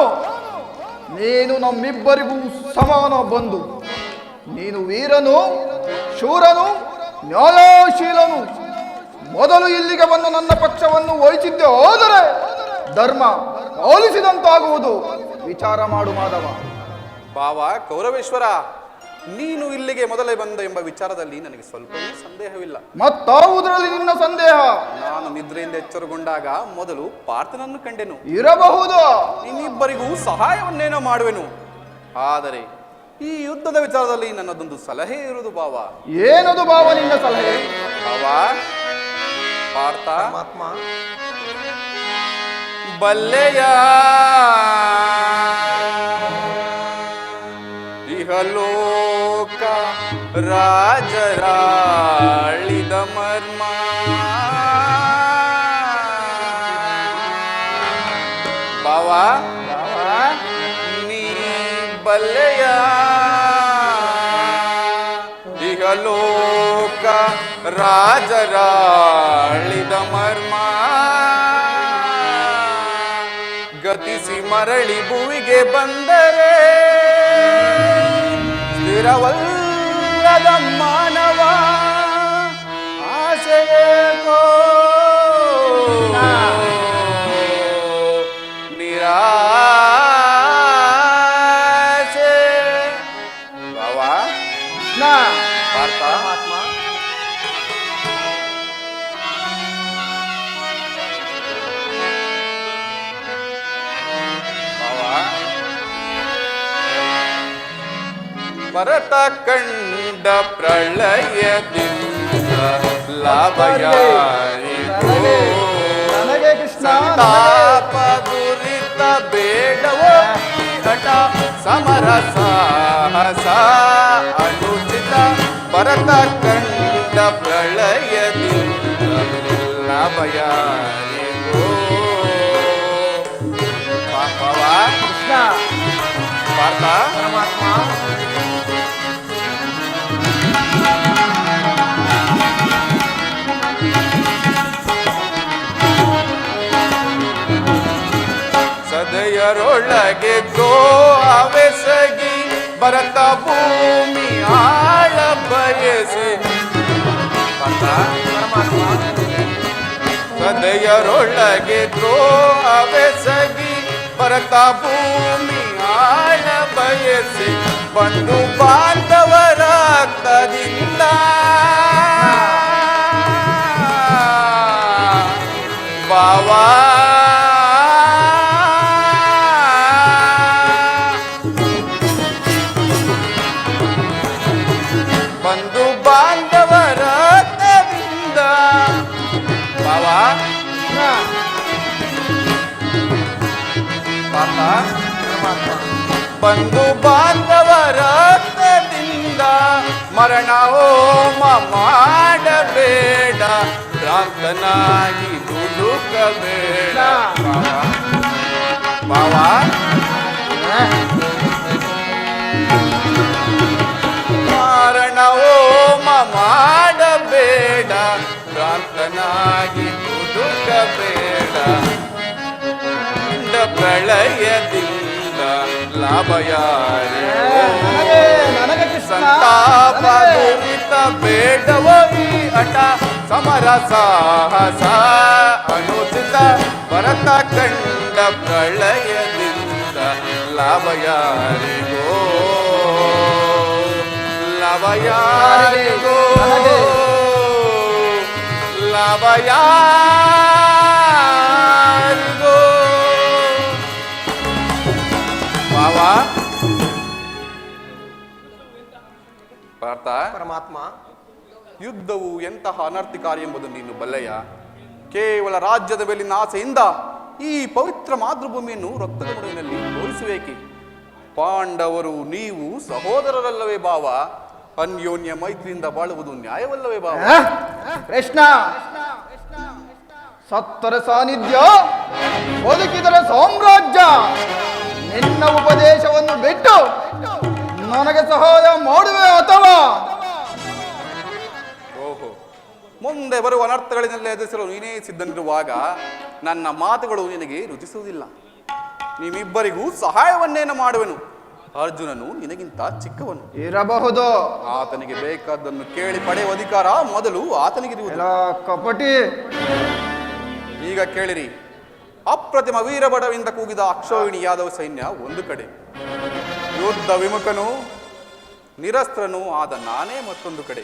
ನೀನು ನಮ್ಮಿಬ್ಬರಿಗೂ ಸಮಾನ ಬಂಧು. ನೀನು ವೀರನು, ಶೂರನು, ನ್ಯಾಯಶೀಲನು. ಮೊದಲು ಇಲ್ಲಿಗೆ ಬಂದು ನನ್ನ ಪಕ್ಷವನ್ನು ವಹಿಸಿದ್ದೆ ಹೋದರೆ ಧರ್ಮ ಪಾಲಿಸಿದಂತಾಗುವುದು. ವಿಚಾರ ಮಾಡು ಮಾಧವ. ಭಾವ ಕೌರವೇಶ್ವರ, ನೀನು ಇಲ್ಲಿಗೆ ಮೊದಲೇ ಬಂದ ಎಂಬ ವಿಚಾರದಲ್ಲಿ ನನಗೆ ಸ್ವಲ್ಪವೂ ಸಂದೇಹವಿಲ್ಲ. ಮತ್ತಾವುದರಲ್ಲಿ ನಿನ್ನ ಸಂದೇಹ? ನಾನು ನಿದ್ರೆಯಿಂದ ಎಚ್ಚರಗೊಂಡಾಗ ಮೊದಲು ಪಾರ್ಥನನ್ನು ಕಂಡೆನು. ಇರಬಹುದು. ನಿಮ್ಮಿಬ್ಬರಿಗೂ ಸಹಾಯವನ್ನೇನೋ ಮಾಡುವೆನು. ಆದರೆ ಈ ಯುದ್ಧದ ವಿಚಾರದಲ್ಲಿ ನನ್ನದೊಂದು ಸಲಹೆ ಇರುವುದು ಭಾವ. ಏನದು ಭಾವ ನಿನ್ನ ಸಲಹೆ? ಭಾವ, ಪಾರ್ಥ, ಪರಮಾತ್ಮ, ಬಲ್ಲೆಯ ಇಹಲೋಕ ರಾಜರಾಳಿದ ಮರ್ಮ. ಭಾವ, ನೀ ಬಲ್ಲೆಯ ಇಹಲೋಕ ರಾಜರಾಳಿದ ಮರ್ಮ. ಗತಿಸಿ ಮರಳಿ ಭುವಿಗೆ ಬಂದರೆ ಸ್ಥಿರವಲ್ಲದ ಮಾನವ ಆಸೆಗೋ ನಿರಾಸೆ. ಭಾವ, ಪಾರ್ಥ, ಪರಮಾತ್ಮ, ಭರತ ಕಂಡ ಪ್ರಳಯದಿಂದ ಲಾಭಯಾರಿಗೋ. ನನಗೆ ಕೃಷ್ಣ, ಸಂತಾಪ ದುರಿತ ಬೇಡವೋ ಹಠ ಸಮರ ಸಾಹಸ ಅನುಚಿತ. ಭರತ ಕಂಡ ಪ್ರಳಯದಿಂದ ಲಾಭಯಾರಿಗೋ. ಪಾಪವ ಕೃಷ್ಣ, ಪಾರ್ಥ, ಪರಮಾತ್ಮ, ಸದೆಯರೊಳಗೆ ದ್ರೋಹವೆಸಗಿ ಭರತ ಭೂಮಿ ಆಳ ಬಯಸಿ ಸದೆಯರೊಳಗೆ ದ್ರೋಹವೆಸಗಿ ಭರತ ಭೂಮಿ ಆಳ ಬಯಸಿ ಬಂಧು ಬಾಂಧವರ ರಕ್ತದಿಂದ ಬಾವಾ ಬಂಧು ಬಾಂಧವರ ರಕ್ತದಿಂದ ಬಾವಾ ಬಂಧು ಬಾಂಧವರ ರಕ್ತದಿಂದ ಮರಣ ಹೋಮ ಮಾಡಬೇಡ ಭ್ರಾಂತನಾಗಿ ದುಡುಕಬೇಡ ಬಾವಾ ಮರಣ ಹೋಮ ಮಾಡಬೇಡ ಭ್ರಾಂತನಾಗಿ ದುಡುಕಬೇಡ ಪ್ರಳಯದಿಂದ ಲಾಭ ಯಾರಿಗೋ ಸಂತಾಪ ದುರಿತ ಬೇಡವೋ ಈ ಹಠ ಸಮರ ಸಾಹಸ ಅನುಚಿತ ಭರತ ಕಂಡ ಪ್ರಳಯದಿಂದ ಲಾಭ ಯಾರಿಗೋ ಲಾಭ ಯಾರಿಗೋ ಲಾಭ ಯಾರಿಗೋ ಬಾವಾ ಪಾರ್ಥ ಪರಮಾತ್ಮ, ಯುದ್ಧವು ಎಂತಹ ಅನರ್ಥಕಾರಿ ಎಂಬುದನ್ನು ನೀನು ಬಲ್ಲೆಯ. ಕೇವಲ ರಾಜ್ಯದ ಮೇಲಿನ ಆಸೆಯಿಂದ ಈ ಪವಿತ್ರ ಮಾತೃಭೂಮಿಯನ್ನು ರಕ್ತದ ನಡುವಿನಲ್ಲಿ ತೋರಿಸುವೇಕೆ? ಪಾಂಡವರು ನೀವು ಸಹೋದರರಲ್ಲವೇ ಭಾವ? ಅನ್ಯೋನ್ಯ ಮೈತ್ರಿಯಿಂದ ಬಾಳುವುದು ನ್ಯಾಯವಲ್ಲವೇ ಭಾವ? ಕೃಷ್ಣ, ಸತ್ತರ ಸಾನ್ನಿಧ್ಯ, ಬದುಕಿದರ ಸಾಮ್ರಾಜ್ಯ. ನಿನ್ನ ಉಪದೇಶವನ್ನು ಬಿಟ್ಟು ನನಗೆ ಸಹಾಯ ಮಾಡುವೆ ಅಥವಾ ಓಹೋ, ಮುಂದೆ ಬರುವ ಅನರ್ಥಗಳನ್ನೆಲ್ಲ ಎದುರಿಸಲು ನೀನೇ ಸಿದ್ಧನಿರುವಾಗ ನನ್ನ ಮಾತುಗಳು ನಿನಗೆ ರುಚಿಸುವುದಿಲ್ಲ. ನಿಮ್ಮಿಬ್ಬರಿಗೂ ಸಹಾಯವನ್ನೇನು ಮಾಡುವೆನು. ಅರ್ಜುನನು ನಿನಗಿಂತ ಚಿಕ್ಕವನು ಇರಬಹುದು. ಆತನಿಗೆ ಬೇಕಾದ್ದನ್ನು ಕೇಳಿ ಪಡೆಯುವ ಅಧಿಕಾರ ಮೊದಲು ಆತನಿಗಿರುವುದು. ಕಪಟಿ, ಈಗ ಕೇಳಿರಿ. ಅಪ್ರತಿಮ ವೀರಬಡವಿಂದ ಕೂಗಿದ ಅಕ್ಷೋಹಿಣಿ ಯಾದವ ಸೈನ್ಯ ಒಂದು ಕಡೆ, ಯುದ್ಧ ವಿಮುಖನು ನಿರಸ್ತ್ರನೂ ಆದ ನಾನೇ ಮತ್ತೊಂದು ಕಡೆ.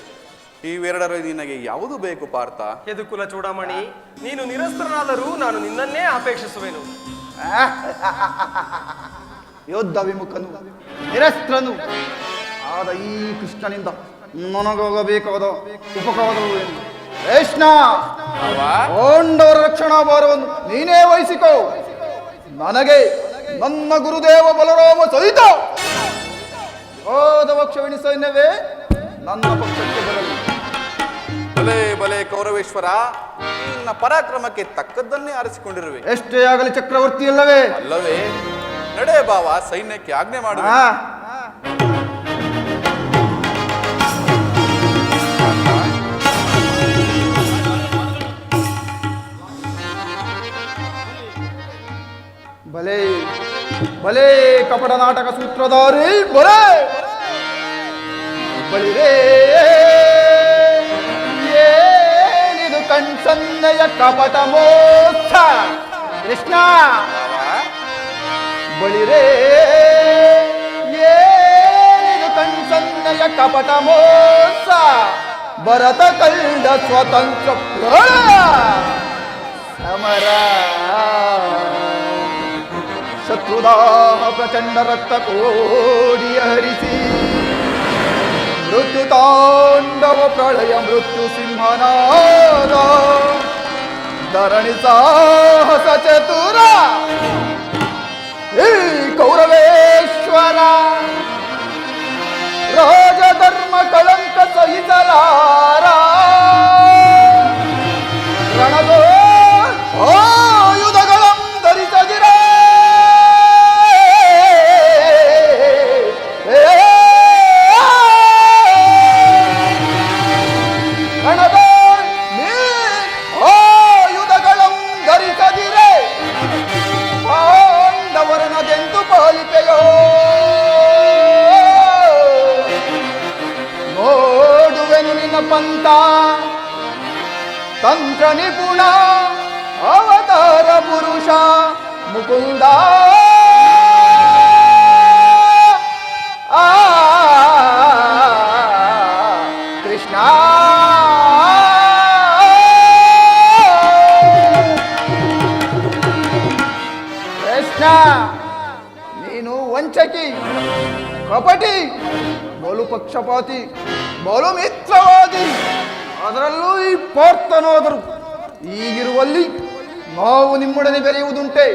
ಇವೆರಡರಲ್ಲಿ ನಿನಗೆ ಯಾವುದು ಬೇಕು ಪಾರ್ಥ? ಯದುಕುಲ ಚೂಡಾಮಣಿ, ನೀನು ನಿರಸ್ತ್ರನಾದರೂ ನಾನು ನಿನ್ನನ್ನೇ ಅಪೇಕ್ಷಿಸುವೆನು. ಯುದ್ಧ ವಿಮುಖನು ನಿರಸ್ತ್ರನು ಆದ ಈ ಕೃಷ್ಣನಿಂದ ನನಗಾಗಬೇಕಾದ ಉಪಕಾರವೇನು? ಕೃಷ್ಣ, ಪಾಂಡವರ ರಕ್ಷಣಾ ಭಾರವನ್ನು ನೀನೇ ವಹಿಸಿಕೋ. ನನಗೆ ನನ್ನ ಗುರುದೇವ ಬಲರಾಮ ಸಹಿತ ಕ್ಷವಿಣಿ ಸೈನ್ಯವೇ ನನ್ನ ಪಕ್ಷಕ್ಕೆ ಬರಲಿ. ಬಲೆ ಬಲೆ ಕೌರವೇಶ್ವರ, ನಿನ್ನ ಪರಾಕ್ರಮಕ್ಕೆ ತಕ್ಕದ್ದನ್ನೇ ಆರಿಸಿಕೊಂಡಿರುವೆ. ಎಷ್ಟೇ ಆಗಲಿ ಚಕ್ರವರ್ತಿ ಅಲ್ಲವೇ? ಅಲ್ಲವೇ? ನಡೆ ಬಾವ, ಸೈನ್ಯಕ್ಕೆ ಆಜ್ಞೆ ಮಾಡುವ. ಭಲೇ ಭಲೇ ಕಪಟ ನಾಟಕ ಸೂತ್ರಧಾರಿ, ಬರೇ ಬಳಿರೇ ಏನಿದು ಕಣ್ಸನ್ನೆಯ ಕಪಟ ಮೋಕ್ಷ. ಕೃಷ್ಣ, ಬಳಿರೇ ಏನಿದು ಕಣ್ಸನ್ನೆಯ ಕಪಟ ಮೋಕ್ಷ. ಭರತ ಕಂಡ ಸ್ವತಂತ್ರ ಪ್ರಳಯ ಸಮರ. ಶತ್ರುದಾಹ ಪ್ರಚಂಡ ರಕ್ತ ಕೋಡಿಯ ಹರಿಸಿ ಮೃತ್ಯು ತಾಂಡವ ಪ್ರಳಯ ಮೃತ್ಯು ಸಿಂಹನಾದ. ಧರಣಿ ಸಾಹಸ ಚತುರ ಈ ಕೌರವೇಶ್ವರ. ರಾಜಧರ್ಮ ಕಳಂಕ ಸಹಿಸಲಾರ. ರಣದೋ ಆಯುಧಗಳಂ ಧರಿಸದಿರ. ಆಯುಧಗಳಂ ಧರಿಸದಿರೆ ಪಾಂಡವರನ ಹನುಮಂತ ತಂತ್ರ ನಿಪುಣ ಅವತಾರ ಪುರುಷ ಮುಕುಂದ ಕೃಷ್ಣ ಕೃಷ್ಣ ನೀನು ವಂಚಕಿ ಕಪಟಿ ಬಲು ಪಕ್ಷಪಾತಿ ಬಲು ಮಿತ್ರವಾದಿ ಅದರಲ್ಲೂ ಈ ಪಾರ್ಥನಾದರು ಈಗಿರುವಲ್ಲಿ ನಾವು ನಿಮ್ಮೊಡನೆ ಬೆರೆಯುವುದುಂಟೆ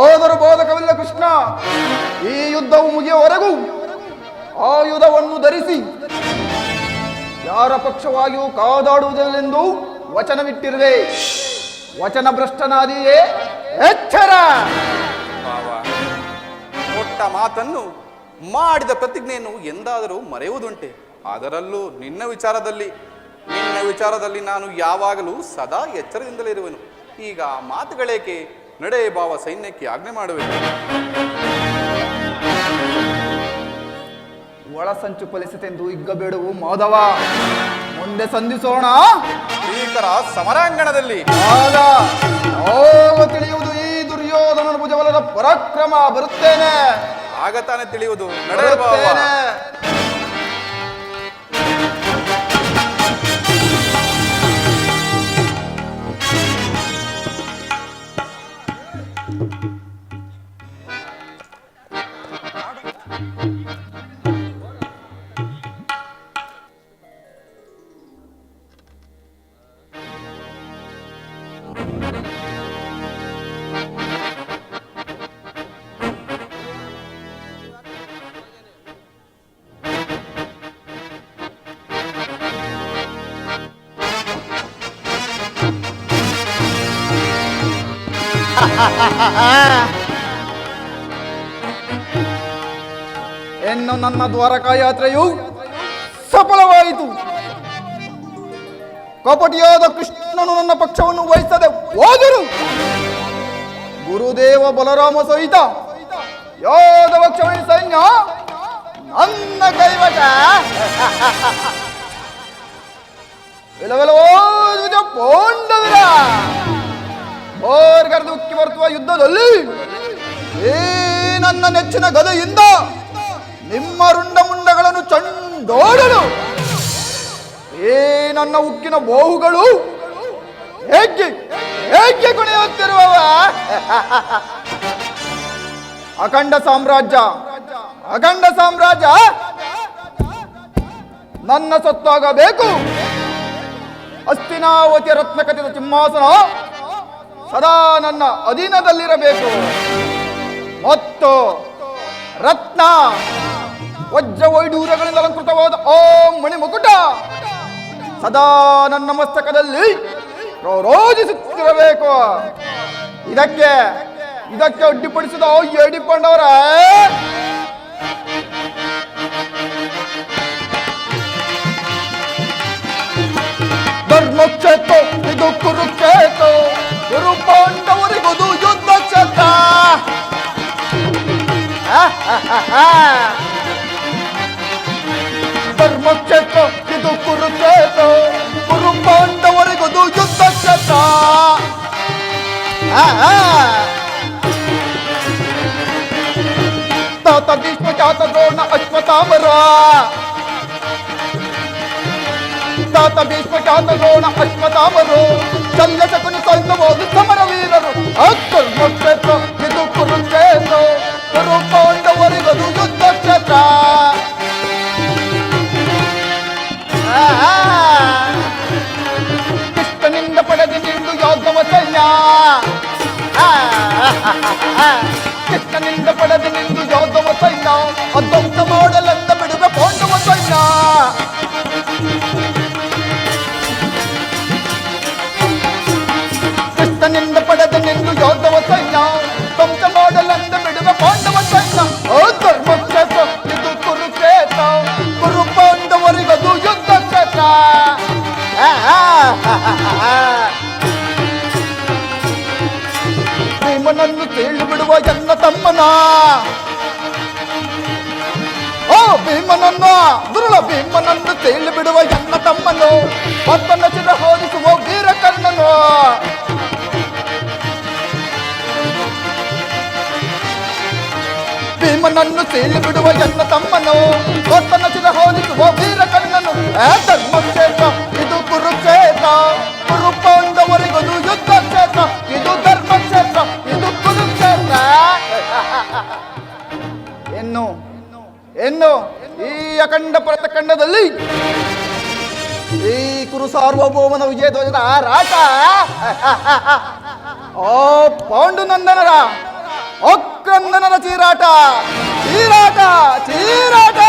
ಆದರೂ ಬೋಧಕವಿಲ್ಲ ಕೃಷ್ಣ ಈ ಯುದ್ಧವು ಮುಗಿಯುವವರೆಗೂ ಆಯುಧವನ್ನು ಧರಿಸಿ ಯಾರ ಪಕ್ಷವಾಗಿಯೂ ಕಾದಾಡುವುದಿಲ್ಲೆಂದು ವಚನವಿಟ್ಟಿರುವೆ ವಚನ ಭ್ರಷ್ಟನಾದಿಯೇ ಎಚ್ಚರ ಭಾವ, ಕೊಟ್ಟ ಮಾತನ್ನು ಮಾಡಿದ ಪ್ರತಿಜ್ಞೆಯನ್ನು ಎಂದಾದರೂ ಮರೆಯುವುದುಂಟೆ? ಅದರಲ್ಲೂ ನಿನ್ನ ವಿಚಾರದಲ್ಲಿ ನಾನು ಯಾವಾಗಲೂ ಸದಾ ಎಚ್ಚರದಿಂದಲೇ ಇರುವೆನು. ಈಗ ಮಾತುಗಳೇಕೆ? ನಡೆ ಭಾವ, ಸೈನ್ಯಕ್ಕೆ ಆಜ್ಞೆ ಮಾಡುವೆನು. ಒಳಸಂಚು ಫಲಿಸಿತೆಂದು ಇಗ್ಗಬೇಡವು ಮಾಧವ, ಮುಂದೆ ಸಂಧಿಸೋಣ ಭೀಕರ ಸಮರಾಂಗಣದಲ್ಲಿ. ಆಗ ತಿಳಿಯುವುದು ಈ ದುರ್ಯೋಧನನ ಭುಜಬಲದ ಪರಾಕ್ರಮ. ಬರುತ್ತೇನೆ, ಆಗ ತಾನೇ ತಿಳಿಯುವುದು. ನಡೆ ಭಾವ. ಬರುತ್ತೇನೆ. ಇನ್ನು ನನ್ನ ದ್ವಾರಕಾ ಯಾತ್ರೆಯು ಸಫಲವಾಯಿತು. ಕಪಟಿಯಾದ ಕೃಷ್ಣನು ನನ್ನ ಪಕ್ಷವನ್ನು ವಹಿಸದೆ ಹೋದರು. ಗುರುದೇವ ಬಲರಾಮ ಸಹಿತ ಯಾದವ ಕ್ಷಮಣಿ ಸೈನ್ಯ ನನ್ನ ಕೈವಶ. ಪೋಂಡವರ ಬೋರ್ಗರ್ದು ಉಕ್ಕಿ ಬರ್ತುವ ಯುದ್ಧದಲ್ಲಿ ಈ ನನ್ನ ನೆಚ್ಚಿನ ಗದೆಯಿಂದ ನಿಮ್ಮ ರುಂಡ ಮುಂಡಗಳನ್ನು ಚಂಡೋಡಲು ಈ ನನ್ನ ಉಕ್ಕಿನ ಬೋಹುಗಳು ಹೇಗೆ ಹೇಗೆ ಕುಣಿಯುತ್ತಿರುವವ. ಅಖಂಡ ಸಾಮ್ರಾಜ್ಯ ನನ್ನ ಸೊತ್ತಾಗಬೇಕು. ಹಸ್ತಿನಾವತಿಯ ರತ್ನಖಚಿತ ಸಿಂಹಾಸನ ಸದಾ ನನ್ನ ಅಧೀನದಲ್ಲಿರಬೇಕು. ಮತ್ತು ರತ್ನ ವಜ್ರ ವೈಡೂರ್ಯಗಳಿಂದ ಅಲಂಕೃತವಾದ ಓಂ ಮಣಿ ಮುಕುಟ ಸದಾ ನನ್ನ ಮಸ್ತಕದಲ್ಲಿ ರೋಜಿಸುತ್ತಿರಬೇಕು. ಇದಕ್ಕೆ ಅಡ್ಡಿಪಡಿಸಿದ ಎಡಿಕೊಂಡವರ ಧರ್ಮಕ್ಷೇತ್ರ ಇದು ಕುರುಕ್ಷೇತ್ರ, ಗುರು ಪಾಂಡವರಿಗುದು ಯುದ್ಧ ಕ್ಷೇತ್ರ. ಧರ್ಮಕ್ಷೇತ್ರ ಇದು ಕುರುಕ್ಷೇತ್ರ, ಗುರು ಪಾಂಡವರಿಗುದು ಯುದ್ಧ ಕ್ಷೇತ್ರ. ತಾತ ಭೀಷ್ಮ ಖ್ಯಾತ ದ್ರೋಣ ಅಶ್ವತ್ಥಾಮರ, ತಾತ ಭೀಷ್ಮ ಖ್ಯಾತ ದ್ರೋಣ ಅಶ್ವತ್ಥಾಮರು ಶಲ್ಯ ಶಕುನಿ ಸೈನ್ಯವಾದ ಸಮರ ವೀರರು. ಧರ್ಮಕ್ಷೇತ್ರ ಇದು ಕುರುಕ್ಷೇತ್ರ, ಗುರು ಪಾಂಡವರಿಗದು ಯುದ್ಧ ಕ್ಷೇತ್ರ. ಕೃಷ್ಣನಿಂದ ಪಡೆದು ನಿಂದು ಯಾದವ ಸೈನ್ಯ, ಕೃಷ್ಣನಿಂದ ಪಡೆದು ನಿಂದು ಯಾದವ ಸೈನ್ಯ ಅಧ್ವಂಸ ಮಾಡಲೆಂದ ಬಿಡುವ ಪಾಂಡವ ಸೈನ್ಯ. ಕೃಷ್ಣನಿಂದ ಪಡೆದು ನಿಂದು ಯಾದವ ಸೈನ್ಯ ಧ್ವಂಸ ಮಾಡಲೆಂದ ಬಿಡುವ ಪಾಂಡವ ಸೈನ್ಯ. ಧರ್ಮಕ್ಷೇತ್ರ ಇದು ಕುರುಕ್ಷೇತ್ರ, ಗುರು ಪಾಂಡವರಿಗದು ಯುದ್ಧ ಕ್ಷೇತ್ರ. ಭೀಮನನ್ನು ಕೇಳಿ ಬಿಡುವ ಎನ್ನ ತಮ್ಮನ, ಭೀಮನನ್ನು ದುರುಳ ಭೀಮನನ್ನು ತೇಲಿ ಬಿಡುವ ಎನ್ನ ತಮ್ಮನು ಮತ್ತನ್ನ ಚಿದ ಹೋಲಿಸುವ ವೀರಕರ್ಣನು ಭೀಮನನ್ನು ತೇಲಿ ಬಿಡುವ ಎನ್ನ ತಮ್ಮನು ಮತ್ತನ್ನ ಚಿದ ಹೋಲಿಸುವ ವೀರಕರ್ಣನು ಧರ್ಮಕ್ಷೇತ್ರ ಇದು ಕುರುಕ್ಷೇತ್ರ ಕುರು ಪಾಂಡವರಿಗದು ಯುದ್ಧ ಕ್ಷೇತ್ರ ಇದು ಧರ್ಮಕ್ಷೇತ್ರ ಇದು ಕುರುಕ್ಷೇತ್ರ ಎನ್ನು ಈ ಅಖಂಡ ಪ್ರತಖಂಡದಲ್ಲಿ ಈ ಕುರು ಸಾರ್ವಭೌಮನ ವಿಜಯ ಧ್ವಜದ ರಾಟ ಆ ಪಾಂಡುನಂದನರ ಅಕ್ರಂದನರ ಚೀರಾಟ ಚೀರಾಟ ಚೀರಾಟ